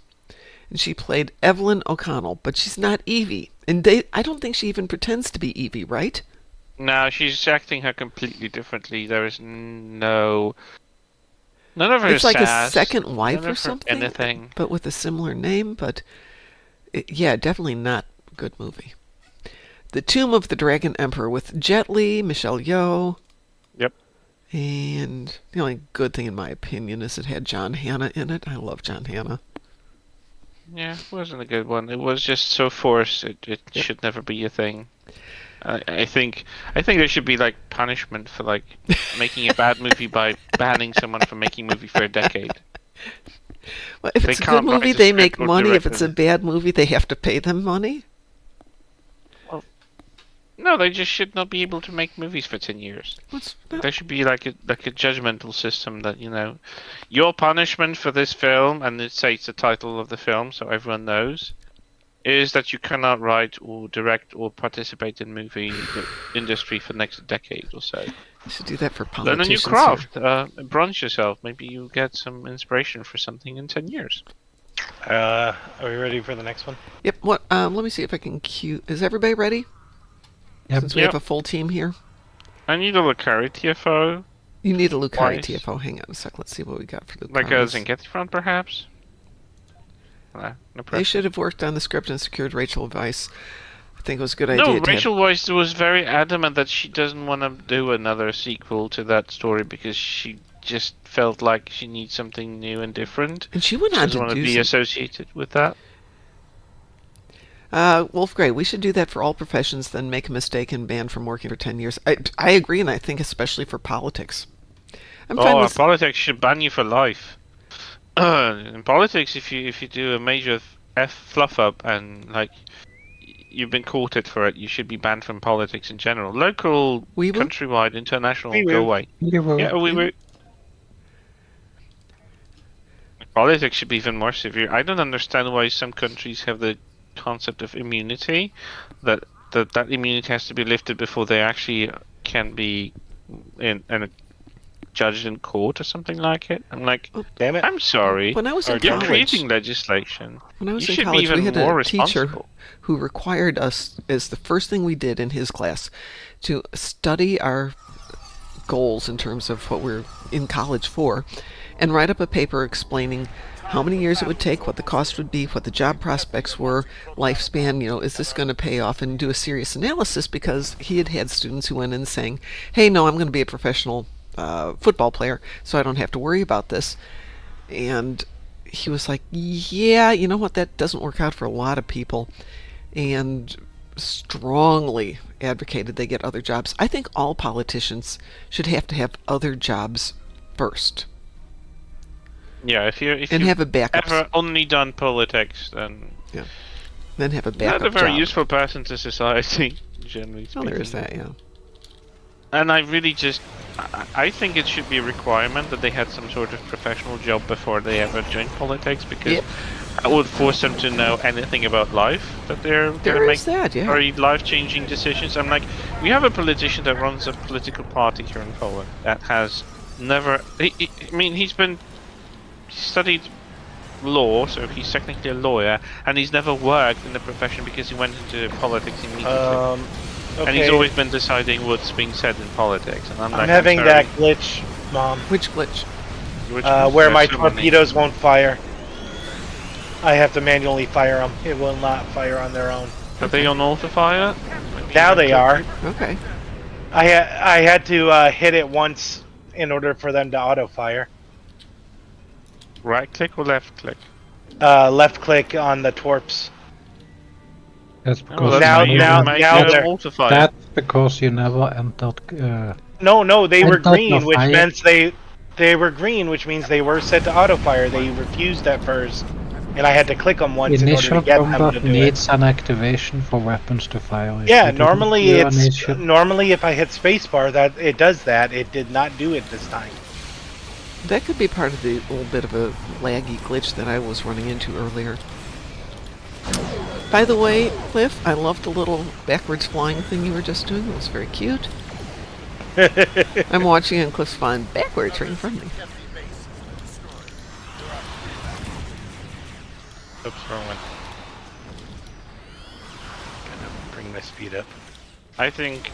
and she played Evelyn O'Connell, but she's not Evie, and I don't think she even pretends to be Evie, right? No, she's acting her completely differently. There is none of her. It's like sass, a second wife or something, anything, but with a similar name. But yeah, definitely not a good movie. The Tomb of the Dragon Emperor with Jet Li, Michelle Yeoh. Yep. And the only good thing, in my opinion, is it had John Hannah in it. I love John Hannah. Yeah, it wasn't a good one. It was just so forced. It should never be a thing. I think there should be like punishment for like making a bad movie by banning someone from making a movie for a decade. Well, if it's a good movie, they make money. If it's a bad movie, they have to pay them money. No, they just should not be able to make movies for 10 years. There should be like a judgmental system that, your punishment for this film, and it says the title of the film so everyone knows, is that you cannot write or direct or participate in movie industry for the next decade or so. You should do that for politicians. Learn a new craft. Bronze yourself. Maybe you get some inspiration for something in 10 years. Are we ready for the next one? Yep. What? Let me see if I can cue. Is everybody ready? Yep. Since we have a full team here. I need a Lucari TFO. You need a Lucari TFO. Hang on a sec. Let's see what we got for Lucari. Like a Zingetti front, perhaps? No they should have worked on the script and secured Rachel Weisz. I think it was a good idea. No, Rachel Weisz was very adamant that she doesn't want to do another sequel to that story because she just felt like she needs something new and different. And she went on to doesn't want to be associated with that. Wolf Gray, we should do that for all professions, then make a mistake and ban from working for 10 years. I agree, and I think especially for politics. Politics should ban you for life. In politics, if you do a major fluff up and like you've been courted for it, you should be banned from politics in general. Local, countrywide, international, go away. Politics should be even more severe. I don't understand why some countries have the concept of immunity, that immunity has to be lifted before they actually can be in judged in court or something like it. I'm like, damn it! I'm sorry. When I was in You're college, creating legislation. When I was you in should college, be even we had more a teacher responsible. who required us, as the first thing we did in his class, to study our goals in terms of what we're in college for, and write up a paper explaining how many years it would take, what the cost would be, what the job prospects were, lifespan, is this going to pay off, and do a serious analysis, because he had students who went in saying, hey, no, I'm going to be a professional football player, so I don't have to worry about this. And he was like, yeah, you know what, that doesn't work out for a lot of people, and strongly advocated they get other jobs. I think all politicians should have to have other jobs first. Yeah, if you have a backup. Ever only done politics, then then have a backup. Not a very job. useful person to society, generally speaking. Well, there is that, yeah. And I really I think it should be a requirement that they had some sort of professional job before they ever joined politics, because that would force them to know anything about life, that they're going to make very life-changing decisions. I'm like, we have a politician that runs a political party here in Poland that has never... he's studied law, so he's technically a lawyer, and he's never worked in the profession because he went into politics immediately. And he's always been deciding what's being said in politics. And I'm having that glitch, Mom. Which glitch? Where my torpedoes won't fire. I have to manually fire them. It will not fire on their own. Are they on auto fire? Now they are. Okay. I had to hit it once in order for them to auto fire. Right click or left click? Left click on the torps. That's because now that's because you never entered No, they I were thought green, no which fire. meant they were green, which means they were set to auto fire. They refused at first, and I had to click them once in order to Initial get them to combat do it. needs an activation for weapons to fire. If Yeah, you didn't normally do normally if I hit spacebar, that it does that. It did not do it this time. That could be part of the little bit of a laggy glitch that I was running into earlier. By the way, Cliff, I loved the little backwards flying thing you were just doing. It was very cute. I'm watching and Cliff's flying backwards right in front of me. Oops, wrong one. Gonna bring my speed up. I think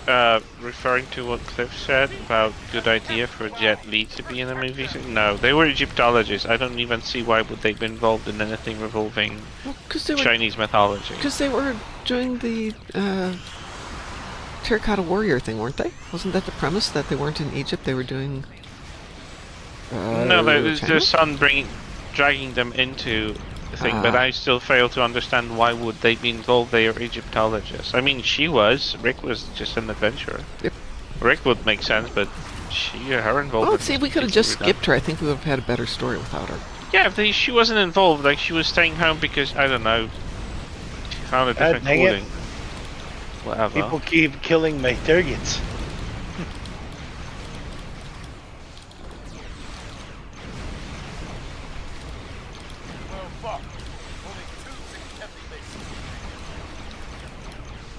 referring to what Cliff said about good idea for Jet Li to be in the movie. No, they were Egyptologists. I don't even see why would they be involved in anything revolving Chinese mythology. Because they were doing the terracotta warrior thing, weren't they? Wasn't that the premise, that they weren't in Egypt? They were doing. No, their son dragging them into the thing, but I still fail to understand why would they be involved. They are Egyptologists. I mean, she was. Rick was just an adventurer. Yep. Rick would make sense, but her involvement. Oh, see, we could have just skipped her. I think we would have had a better story without her. Yeah, if she wasn't involved. Like, she was staying home because, I don't know, she found a different calling. Whatever. People keep killing my targets.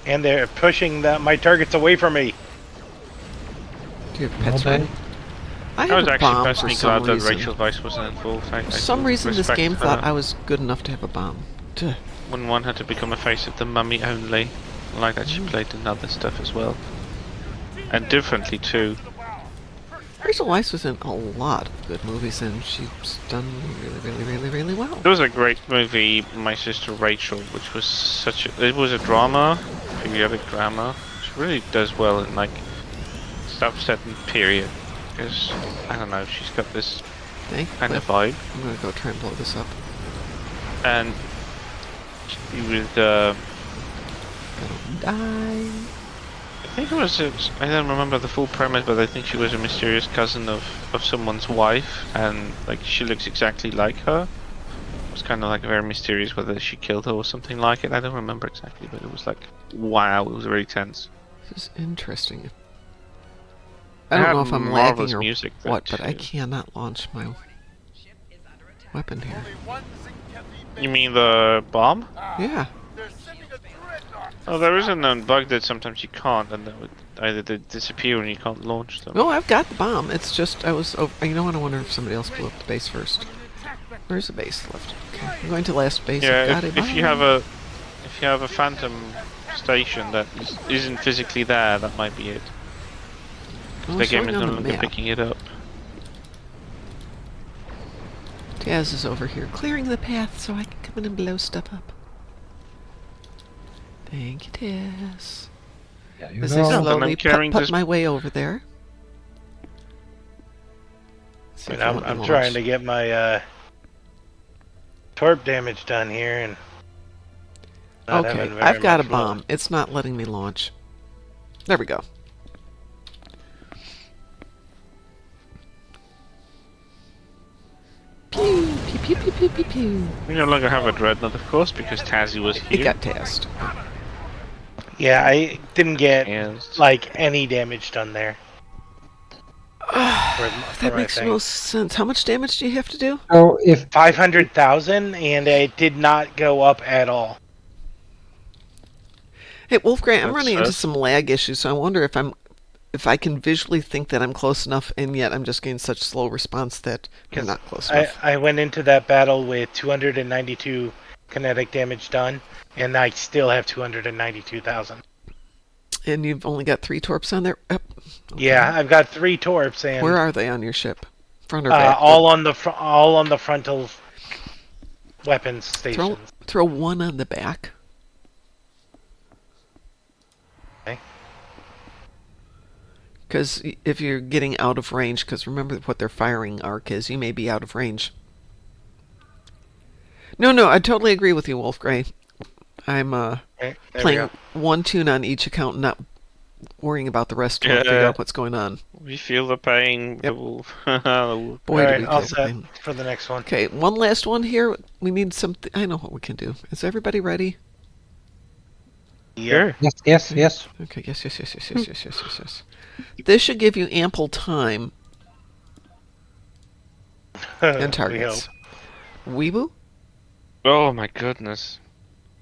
And they're pushing my targets away from me. Do you have pets Okay. ready? I I have was a actually bomb for personally some glad that reason. Rachel Weisz wasn't involved. For some reason, this game thought I was good enough to have a bomb. Duh. Wouldn't want her to become a face of the Mummy only. I like that she played in other stuff as well. And differently too. Rachel Weisz was in a lot of good movies, and she's done really well. There was a great movie, My Sister Rachel, which was it was a drama, periodic drama. She really does well in like stuff set in period. Because, I don't know, she's got this kind of vibe. I'm gonna go try and blow this up. And she was, Die. I think it was, I don't remember the full premise, but I think she was a mysterious cousin of someone's wife, and like she looks exactly like her. It was kind of like very mysterious whether she killed her or something like it. I don't remember exactly, but it was like, wow, it was very tense. This is interesting. I don't know if I'm lagging or what, but I cannot launch my weapon here. You mean the bomb? Yeah. Oh, there is a known bug that sometimes you can't, and that would either they disappear and you can't launch them. No, I've got the bomb. It's just I was over. You know what? I wonder if somebody else blew up the base first. Where's the base left? Okay, I'm going to last base. Yeah, if you have a phantom station that isn't physically there, that might be it. The game is no longer picking it up. Taz is over here clearing the path so I can come in and blow stuff up. Thank you, Taz. Yeah, you As I know. slowly put my way over there. And I'm trying to get my torp damage done here, and okay, I've got a bomb. It's not letting me launch. There we go. Pew, pew, pew, pew, pew, pew, pew. We no longer have a dreadnought, of course, because Tazzy was here. It got tasked. Yeah, I didn't get like any damage done there. That makes no sense. How much damage do you have to do? Oh, if 500,000, and it did not go up at all. Hey, Wolfgang, I'm running into some lag issues, so I wonder if I can visually think that I'm close enough, and yet I'm just getting such slow response that I'm not close enough. I went into that battle with 292 kinetic damage done, and I still have 292,000. And you've only got 3 torps on there? Okay. Yeah, I've got 3 torps. And where are they on your ship? Front or back? All on the frontal weapons stations. Throw one on the back. Okay. Because if you're getting out of range, because remember what their firing arc is, you may be out of range. No, I totally agree with you, Wolf Grey. I'm playing one tune on each account, not worrying about the rest to figure out what's going on. We feel the pain. Yep. Boy, Boy, do we all feel the set pain. for the next one. Okay, one last one here. We need something. I know what we can do. Is everybody ready? Sure. Yes. Okay, yes. This should give you ample time and We targets. hope. Weeboo? Oh my goodness.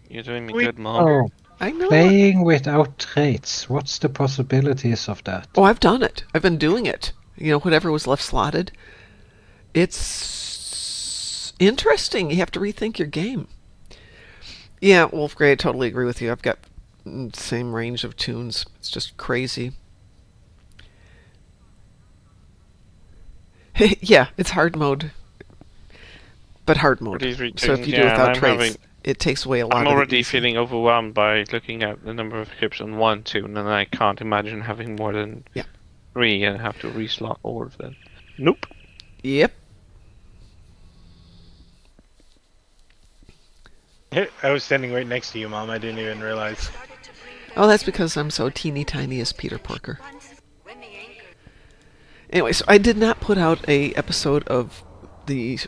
You're doing me We- good, Mom. Oh, I know. playing without traits. What's the possibilities of that? Oh, I've done it. I've been doing it. You know, whatever was left slotted. It's interesting. You have to rethink your game. Yeah, Wolf Grey, I totally agree with you. I've got the same range of tunes. It's just crazy. Yeah, it's hard mode. But hard mode. These So if retunes, you do yeah, without I'm traits, having- it takes away a lot I'm of the already easy. feeling overwhelmed by looking at the number of scripts on one tune, and I can't imagine having more than 3 and have to reslot all of them. Nope. Yep. I was standing right next to you, Mom. I didn't even realize. Oh, that's because I'm so teeny tiny as Peter Porker. Anyway, so I did not put out a episode of the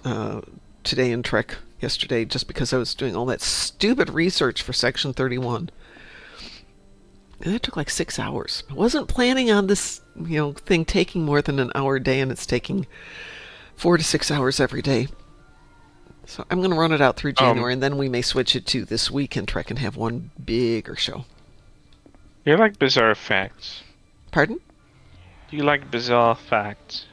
Today in Trek yesterday just because I was doing all that stupid research for Section 31. And it took like 6 hours. I wasn't planning on this, thing taking more than an hour a day, and it's taking 4 to 6 hours every day. So I'm going to run it out through January, and then we may switch it to This Week in Trek and have one bigger show. You like bizarre facts? Pardon? Do you like bizarre facts?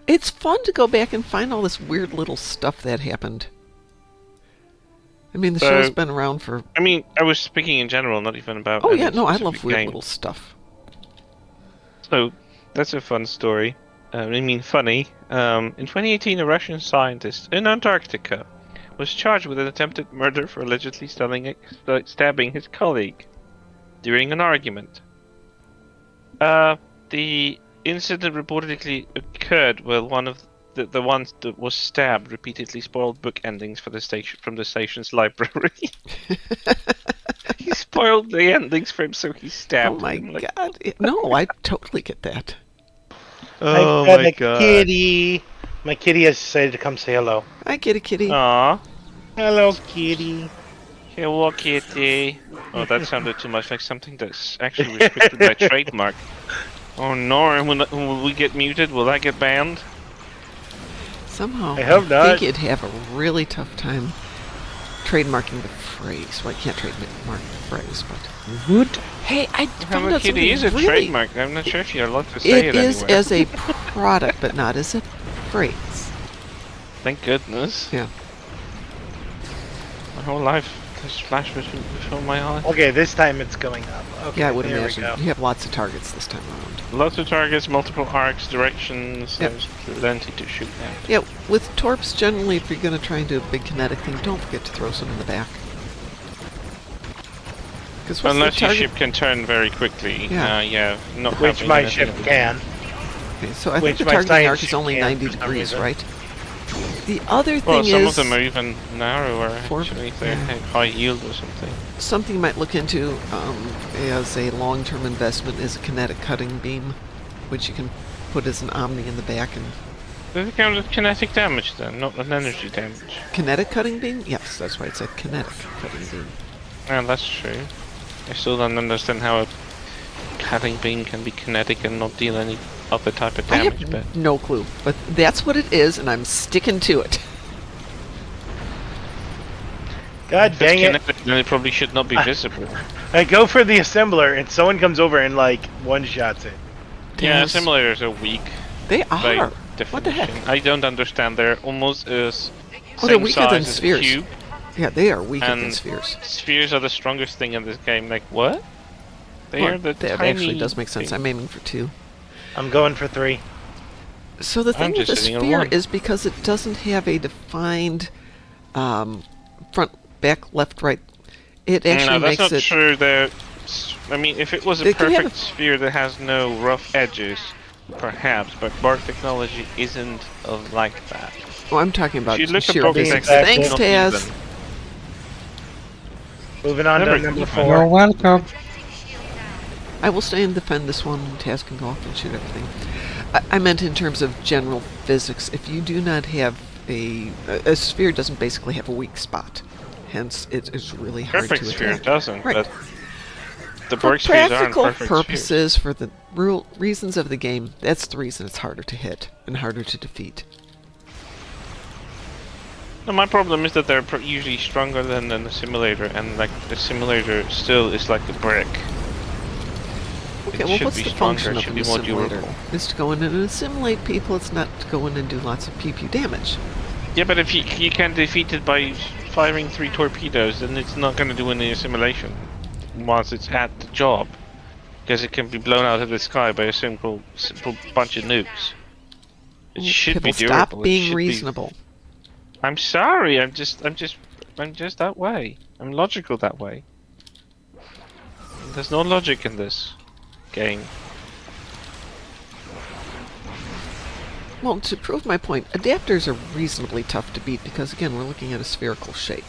It's fun to go back and find all this weird little stuff that happened. I mean, the show's been around for... I mean, I was speaking in general, not even about... Oh, yeah, no, I love specific weird game. little stuff. So, that's a fun story. Funny. In 2018, a Russian scientist in Antarctica was charged with an attempted murder for allegedly stabbing his colleague during an argument. The incident reportedly occurred while one of the ones that was stabbed repeatedly spoiled book endings for the station from the station's library. He spoiled the endings for him, so he stabbed Oh, my him. God. No, I totally get that. Oh I've got my a god. kitty. My kitty has decided to come say hello. I get it, kitty. Aw. Hello, kitty. Hello, kitty. Oh, that sounded too much like something that's actually restricted by trademark. Oh no, and will we get muted? Will that get banned? Somehow, I hope not. think you'd have a really tough time trademarking the phrase. Well, I can't trademark the phrase, but... Would? Hey, I found Hello out Kitty something is a really... trademark. I'm not sure if you're allowed to say it It is anywhere. as a product, but not as a phrase. Thank goodness. Yeah. My whole life has flashed before my eyes. Okay, this time it's going up. Okay, Yeah, I would there imagine. we go. You have lots of targets this time around. Lots of targets, multiple arcs, directions. Yep. There's plenty to shoot at. Yeah, with torps, generally, if you're going to try and do a big kinetic thing, don't forget to throw some in the back. Because Unless your ship can turn very quickly. Yeah. Not Which having my anything ship to- can. Okay, so I Which think the my targeting science arc is only can 90 for some degrees, reason. right? The other Well, thing some is... of them are even narrower, For- actually, if they yeah. have high yield or something. Something you might look into as a long-term investment is a kinetic cutting beam, which you can put as an omni in the back. And Does it count as kinetic damage then, not an energy damage? kinetic cutting beam? Yes, that's why it's a kinetic cutting beam. Yeah, that's true. I still don't understand how a cutting beam can be kinetic and not deal any other type of I damage, have but... no clue, but that's what it is, and I'm sticking to it. God If it's dang it. kinetic, then it probably should not be visible. I go for the assembler and someone comes over and like one-shots it. Yeah, Yes. simulators are weak They by are. definition. What the heck? I don't understand. They're almost as Oh, they're same weaker size than as a spheres. cube. Yeah, they are weaker than And spheres. Spheres are the strongest thing in this game. Like, what? They Well, are the that tiny actually does make sense. thing. I'm aiming for 2. I'm going for 3. So the thing I'm with the just sitting on sphere 1. is because it doesn't have a defined front, back, left, right. It actually No, that's makes not it. true. I mean, if it was a They can have perfect sphere that has no rough edges, perhaps, but Bark technology isn't like that. Oh, I'm talking about If you look at sheer Bark basics. technology, Thanks, not Taz. even. Moving on Never to number even. 4. You're welcome. I will stay and defend this one. Taz can go off and shoot everything. I meant in terms of general physics. If you do not have a sphere, doesn't basically have a weak spot. Hence, it is really hard Perfect to sphere attack. doesn't, Right. but the For Borg spheres aren't practical perfect purposes, for the reasons of the game, that's the reason it's harder to hit and harder to defeat. No, my problem is that they're usually stronger than the simulator, and like the simulator still is like a brick. Okay, It well, should what's be the stronger, function it of should an be more assimilator? durable. It's to go in and assimilate people. It's not to go in and do lots of pew-pew damage. Yeah, but if you can defeat it by firing 3 torpedoes, then it's not going to do any assimilation once it's at the job, because it can be blown out of the sky by a simple bunch of nukes. It should be People, durable. stop it being should reasonable. I'm sorry. I'm just that way. I'm logical that way. There's no logic in this game. Well, to prove my point, adapters are reasonably tough to beat because, again, we're looking at a spherical shape.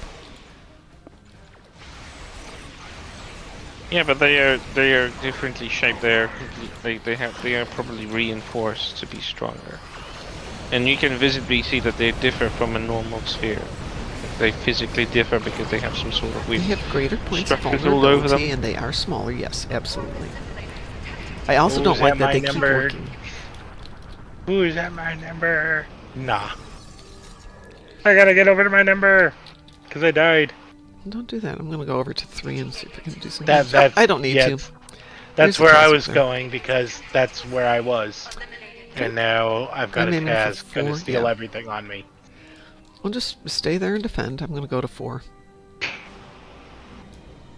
Yeah, but they are differently shaped. They are probably reinforced to be stronger. And you can visibly see that they differ from a normal sphere. They physically differ because they have some sort of They weird have greater points of structures all over vulnerability, them. and they are smaller, yes, absolutely. I also Ooh, don't is like that that they my keep number? working. Ooh, is that my number? Nah. I gotta get over to my number. Because I died. Don't do that. I'm going to go over to 3 and see if I can do some That's damage. I don't need to. That's There's a where I task was there. going because that's where I was. And now I've got I'm a aiming for task gonna 4, steal yeah. everything on me. We'll just stay there and defend. I'm going to go to 4.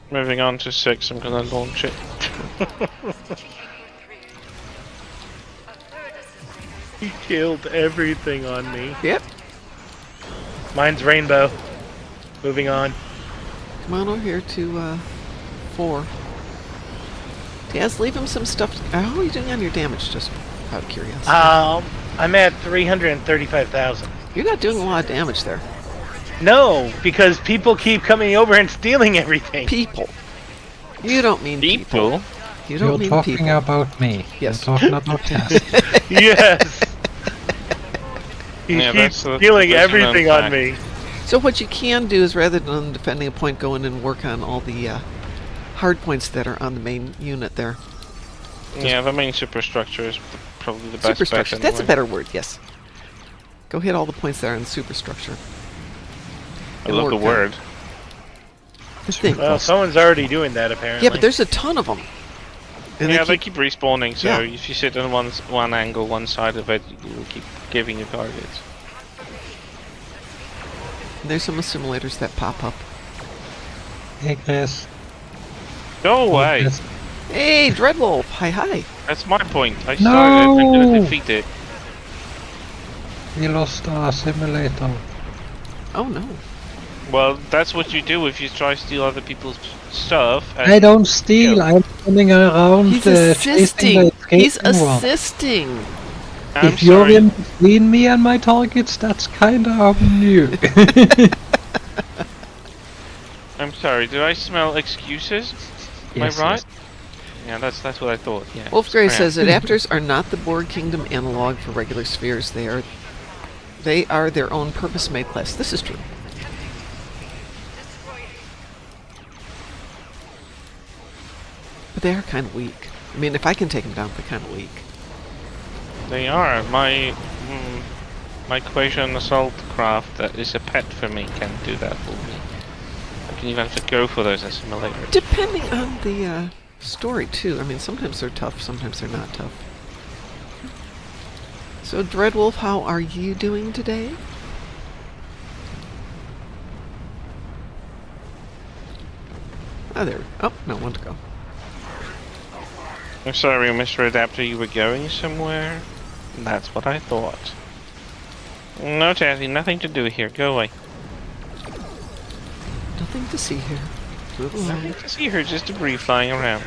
Moving on to 6, I'm gonna launch it. He killed everything on me. Yep. Mine's rainbow. Moving on. Come on over here to 4. Taz, leave him some stuff. How are you doing on your damage, just out of curiosity? I'm at 335,000. You're not doing a lot of damage there. No, because people keep coming over and stealing everything. People. You don't mean people. You don't You're mean talking people. about me. Yes. You're talking about Tess. Yes. He Yeah, keeps that's stealing an everything on fact. me. So what you can do is, rather than defending a point, go in and work on all the hard points that are on the main unit there. Yeah, the main superstructure is probably the best bet Superstructure. That's a anyway. better word, yes. Go hit all the points that are on the superstructure. I and love the work on word. the thing. Well, someone's already doing that apparently. Yeah, but there's a ton of them. And Yeah, they they keep respawning, so Yeah. if you sit on one angle, one side of it, you will keep giving you targets. there's some assimilators that pop up. Hey, Chris. Go away! Chris. Hey, Dreadwolf! Hi. That's my point. I started, I'm gonna No! defeat it. We lost our simulator. Oh no. Well, that's what you do if you try to steal other people's stuff. And I don't steal. I'm running around He's chasing assisting. the He's escaping one. assisting. I'm If you're sorry. in between me and my targets, that's kind of new. I'm sorry. Did I smell excuses? Yes, Am I right? yes. Yeah, that's what I thought. Yeah. Wolfgrave Scram. says adapters are not the Borg Kingdom analog for regular spheres. They are their own purpose-made class. This is true. But they are kind of weak. I mean, if I can take them down, they're kind of weak. They are. My Quasian assault craft that is a pet for me can do that for me. I can even have to go for those assimilators. Depending on the story, too. I mean, sometimes they're tough, sometimes they're not tough. So, Dreadwolf, how are you doing today? Oh, there. Oh, no, one to go. I'm sorry, Mr. Adapter, you were going somewhere? That's what I thought. No, Tazzy, nothing to do here. Go away. Nothing to see here. Move along. Nothing to see her, just debris flying around.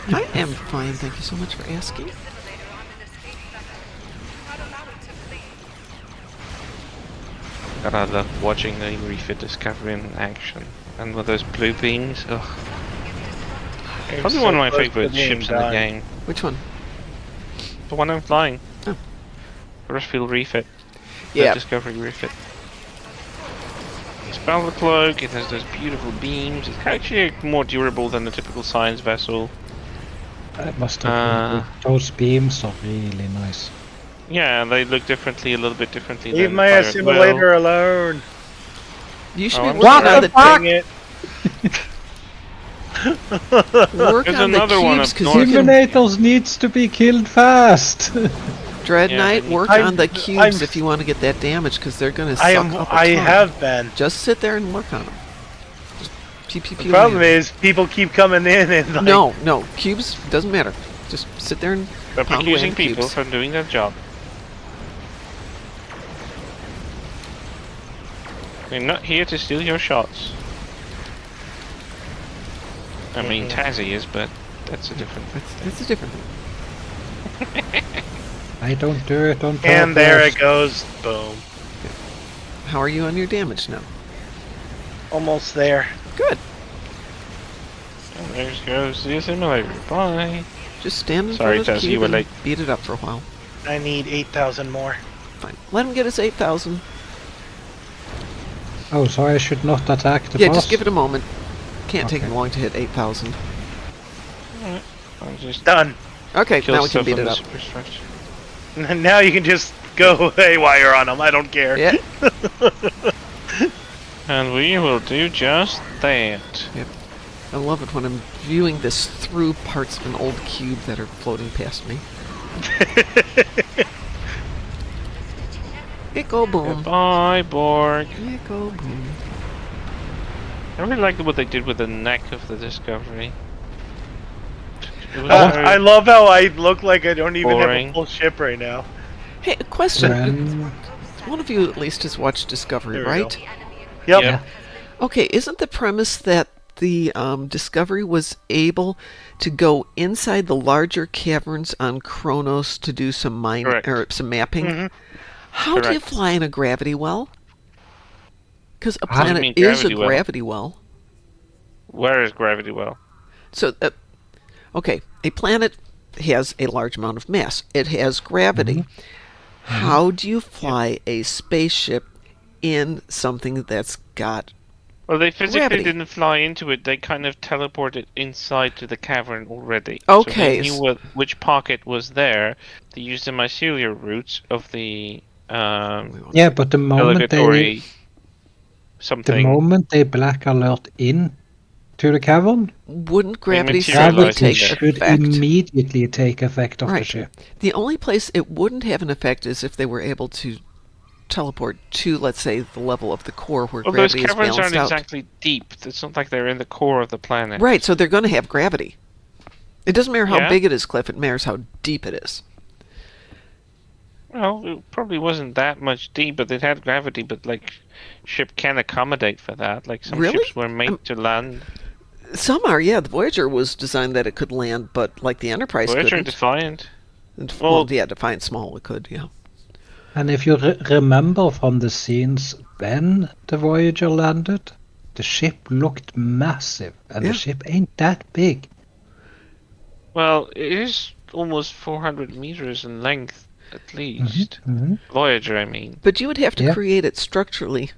I am fine, thank you so much for asking. God, I love watching the refit Discovery in action. And with those blue beams, ugh. Probably one of my favorite ships in the game. Which one? The one I'm flying. Oh. Forcefield refit. Yeah. Discovery refit. Spell the cloak, it has those beautiful beams. It's actually more durable than a typical science vessel. I must agree. Those beams are really nice. Yeah, and they look differently, a little bit differently Leave than my Pirate assimilator alone. You should Oh, be I'm working sorry. on the Dang it. work There's on the another one cubes up because north. you can Simulators needs to be killed fast. Dread Yeah, Knight but work I'm- on the cubes I'm- if you want to get that damage because they're going to I suck am. up a I ton. have been. Just sit there and work on them. Just pew-pew-pew. The problem is people keep coming in and like, No, cubes doesn't matter. Just sit there and Stop pound away accusing on people cubes. from doing their job. We're not here to steal your shots. I mean, Tazzy is, but that's a different... That's a different thing. I don't do it on purpose. And there it goes. Boom. How are you on your damage now? Almost there. Good. And there goes the assimilator. Bye. Just stand in Sorry, front of the Tess, you cube were and late. beat it up for a while. I need 8,000 more. Fine. Let him get his 8,000. Oh, so I should not attack the Yeah, boss? just give it a moment. Can't take Okay. him long to hit 8,000. Alright. I'll just Done. Okay, kill now we can stuff beat on it the up. superstructure. Now you can just go haywire on them. I don't care. Yeah. And we will do just that. I love it when I'm viewing this through parts of an old cube that are floating past me. Echo boom. Goodbye, Borg. Echo boom. I really liked what they did with the neck of the Discovery. It was very I love how I look like I don't even have boring. a full ship right now. Hey, a question. Ren- One of you at least has watched Discovery, There we right? Yep. Yeah. Okay, isn't the premise that the Discovery was able to go inside the larger caverns on Kronos to do some mining Correct. or some mapping? Mhm. How do you Correct. fly in a gravity well? Because a How do you planet mean is a gravity well? gravity well. Where is gravity well? So, okay, a planet has a large amount of mass. It has gravity. How do you fly a spaceship in something that's got... Well, they physically Gravity. didn't fly into it. They kind of teleported inside to the cavern already. Okay, So they knew which pocket was there. They used the mycelial roots of the Yeah, but the delegatory something. moment they black alert in to the cavern, Wouldn't gravity materialize suddenly in take there. should effect? immediately take effect of the Right. ship. The only place it wouldn't have an effect is if they were able to teleport to, let's say, the level of the core where Well, those gravity is caverns balanced aren't out. exactly deep. It's not like they're in the core of the planet. Right, so they're going to have gravity. It doesn't matter how Yeah. big it is, Cliff. It matters how deep it is. Well, it probably wasn't that much deep, but it had gravity. But like, ship can accommodate for that. Like some Really? ships were made to land. Some are, yeah. The Voyager was designed that it could land, but like the Enterprise Voyager and couldn't. Defiant. Well, yeah, Defiant Small it could, yeah. And if you remember from the scenes when the Voyager landed, the ship looked massive, and Yeah. the ship ain't that big. Well, it is almost 400 meters in length, at least. Voyager, I mean. But you would have to Yeah. create it structurally.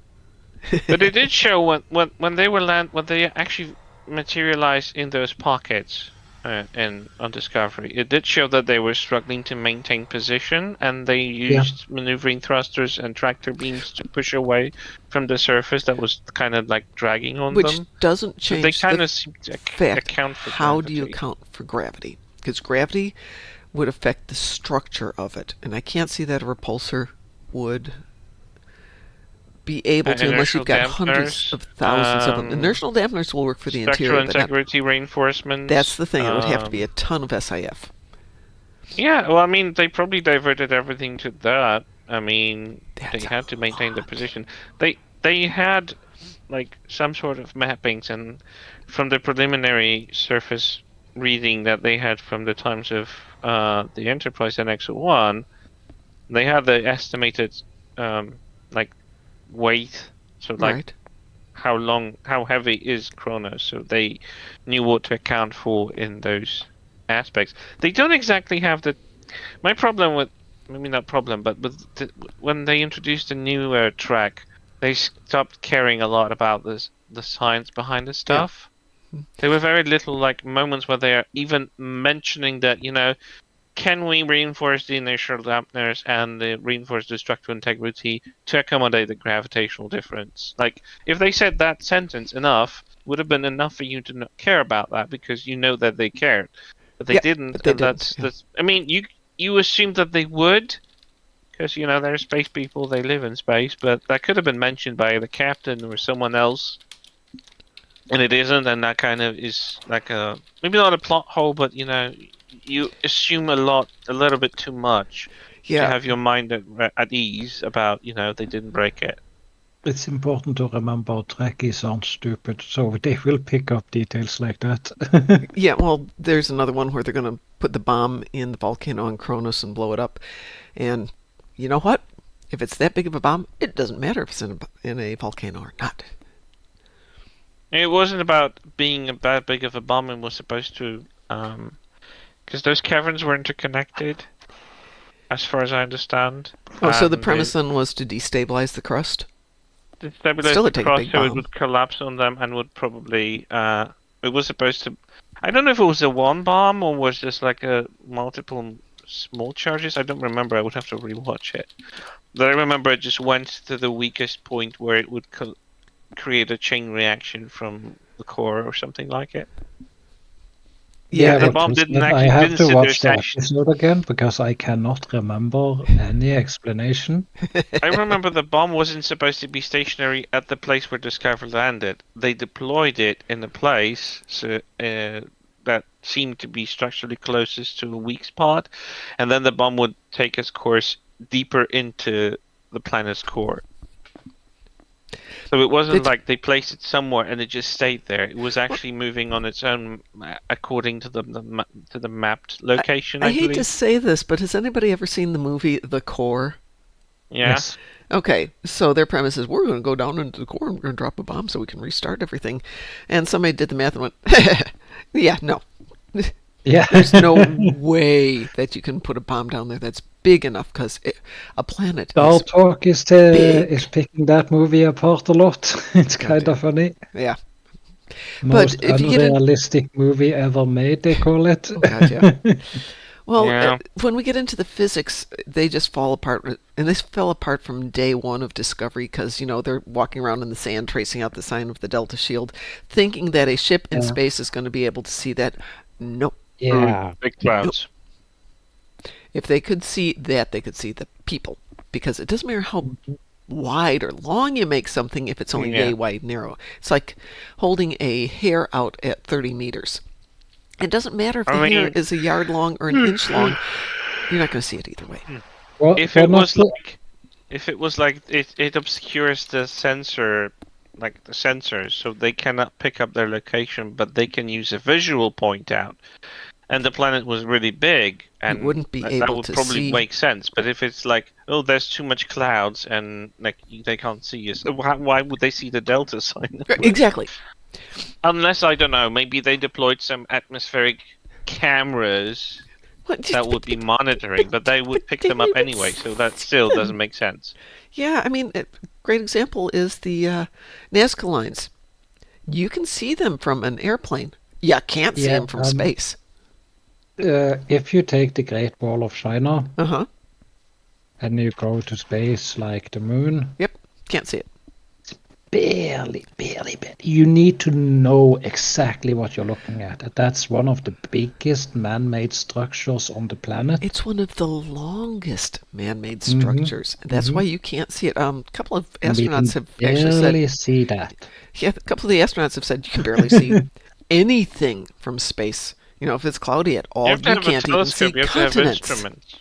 But it did show when they were when they actually materialized in those pockets on Discovery. It did show that they were struggling to maintain position, and they used maneuvering thrusters and tractor beams to push away from the surface that was kind of like dragging on Which them. doesn't So they change kind the of seem to fact. account for How do you gravity. account for gravity? Because gravity would affect the structure of it, and I can't see that a repulsor would be able to unless you've got Inertial hundreds dampeners, of thousands of them. Inertial dampeners will work for the Spectral interior, but not, integrity reinforcements. that's the thing. It would have to be a ton of SIF. Yeah, well, I mean, they probably diverted everything to that. I mean, That's they had to maintain the lot. position. They had like some sort of mappings, and from the preliminary surface reading that they had from the times of the Enterprise and XO1, they had the estimated like weight, so like Right. how heavy is Kronos, so they knew what to account for in those aspects. They don't exactly have the. My problem with maybe not problem, but when they introduced a new track, they stopped caring a lot about the science behind the stuff. There were very little like moments where they are even mentioning that, can we reinforce the inertial dampers and reinforce the structural integrity to accommodate the gravitational difference? Like, if they said that sentence enough, would have been enough for you to not care about that because you know that they cared. But they didn't, but they and didn't, that's. I mean, you assumed that they would, because they're space people, they live in space. But that could have been mentioned by the captain or someone else, and it isn't, and that kind of is like a maybe not a plot hole, but you assume a little bit too much to have your mind at ease about they didn't break it. It's important to remember Trekkies aren't stupid, so they will pick up details like that. Yeah, well, there's another one where they're going to put the bomb in the volcano on Cronus and blow it up. And you know what? If it's that big of a bomb, it doesn't matter if it's in a volcano or not. It wasn't about being that big of a bomb. It was supposed to... because those caverns were interconnected, as far as I understand. Oh, so the premise then was to destabilize the crust? Destabilize the crust so it would collapse on them and would probably... it was supposed to... I don't know if it was a one bomb or was just like a multiple small charges. I don't remember. I would have to rewatch it. But I remember it just went to the weakest point where it would create a chain reaction from the core or something like it. Yeah, the bomb didn't I have to watch the actually... episode again because I cannot remember any explanation. I remember the bomb wasn't supposed to be stationary at the place where Discovery landed. They deployed it in a place that seemed to be structurally closest to a weak spot, and then the bomb would take its course deeper into the planet's core. So it wasn't like they placed it somewhere and it just stayed there. It was actually moving on its own according to the mapped location. I hate to say this, but has anybody ever seen the movie The Core? Yeah. Yes. Okay, so their premise is we're going to go down into the core and we're going to drop a bomb so we can restart everything. And somebody did the math and went, yeah, no. Yeah. There's no way that you can put a bomb down there that's big enough because a planet Star is Talk is picking that movie apart a lot. It's kind of funny. Yeah. Most But if you unrealistic movie ever made, they call it. Oh, God, yeah. Well, Yeah. When we get into the physics, they just fall apart. And this fell apart from day one of Discovery because, they're walking around in the sand tracing out the sign of the Delta Shield, thinking that a ship in space is going to be able to see that. Nope. Yeah. Big clouds. Nope. If they could see that, they could see the people. Because it doesn't matter how wide or long you make something if it's only yay wide narrow. It's like holding a hair out at 30 meters. It doesn't matter if the hair is a yard long or an inch long. You're not going to see it either way. Well, If it was like it obscures the sensor, like the sensors, so they cannot pick up their location, but they can use a visual point out. And the planet was really big, and you wouldn't be that able would to probably see. make sense. But if it's like, oh, there's too much clouds, and like they can't see us, why would they see the Delta sign? Exactly. Unless, I don't know, maybe they deployed some atmospheric cameras that would be monitoring, but they would pick them up anyway, so that still doesn't make sense. Yeah, I mean, a great example is the Nazca lines. You can see them from an airplane. You can't see them from space. If you take the Great Wall of China and you go to space like the moon, yep, can't see it. Barely. You need to know exactly what you're looking at. That's one of the biggest man-made structures on the planet. It's one of the longest man-made structures. That's why you can't see it. A couple of astronauts have actually said... barely see that. Yeah, a couple of the astronauts have said you can barely see anything from space. If it's cloudy at all, you can't even see continents.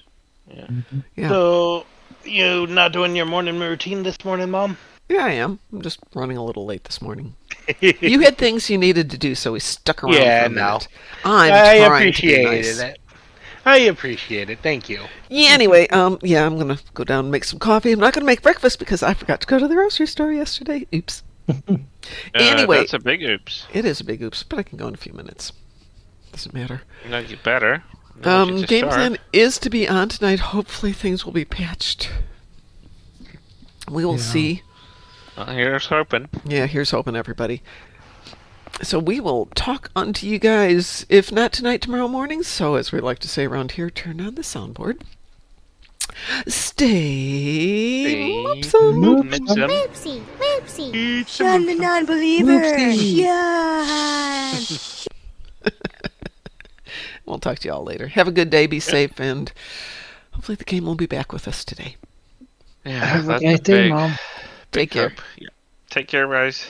Yeah. So, you not doing your morning routine this morning, Mom? Yeah, I am. I'm just running a little late this morning. You had things you needed to do, so we stuck around for a minute. I appreciated it. I appreciate it. Thank you. Yeah, anyway, I'm going to go down and make some coffee. I'm not going to make breakfast because I forgot to go to the grocery store yesterday. Oops. Anyway. That's a big oops. It is a big oops, but I can go in a few minutes. Doesn't matter. No, you better. Game plan is to be on tonight. Hopefully things will be patched. We will see. Here's hoping. Yeah, here's hoping, everybody. So we will talk unto you guys, if not tonight, tomorrow morning. So as we like to say around here, turn on the soundboard. Stay Moopsy, Moopsy. Shun the non-believer. Shun. We'll talk to you all later. Have a good day. Be safe, and hopefully the game will be back with us today. Yeah, Have a great day, Mom. Take care. Yeah. Take care, guys.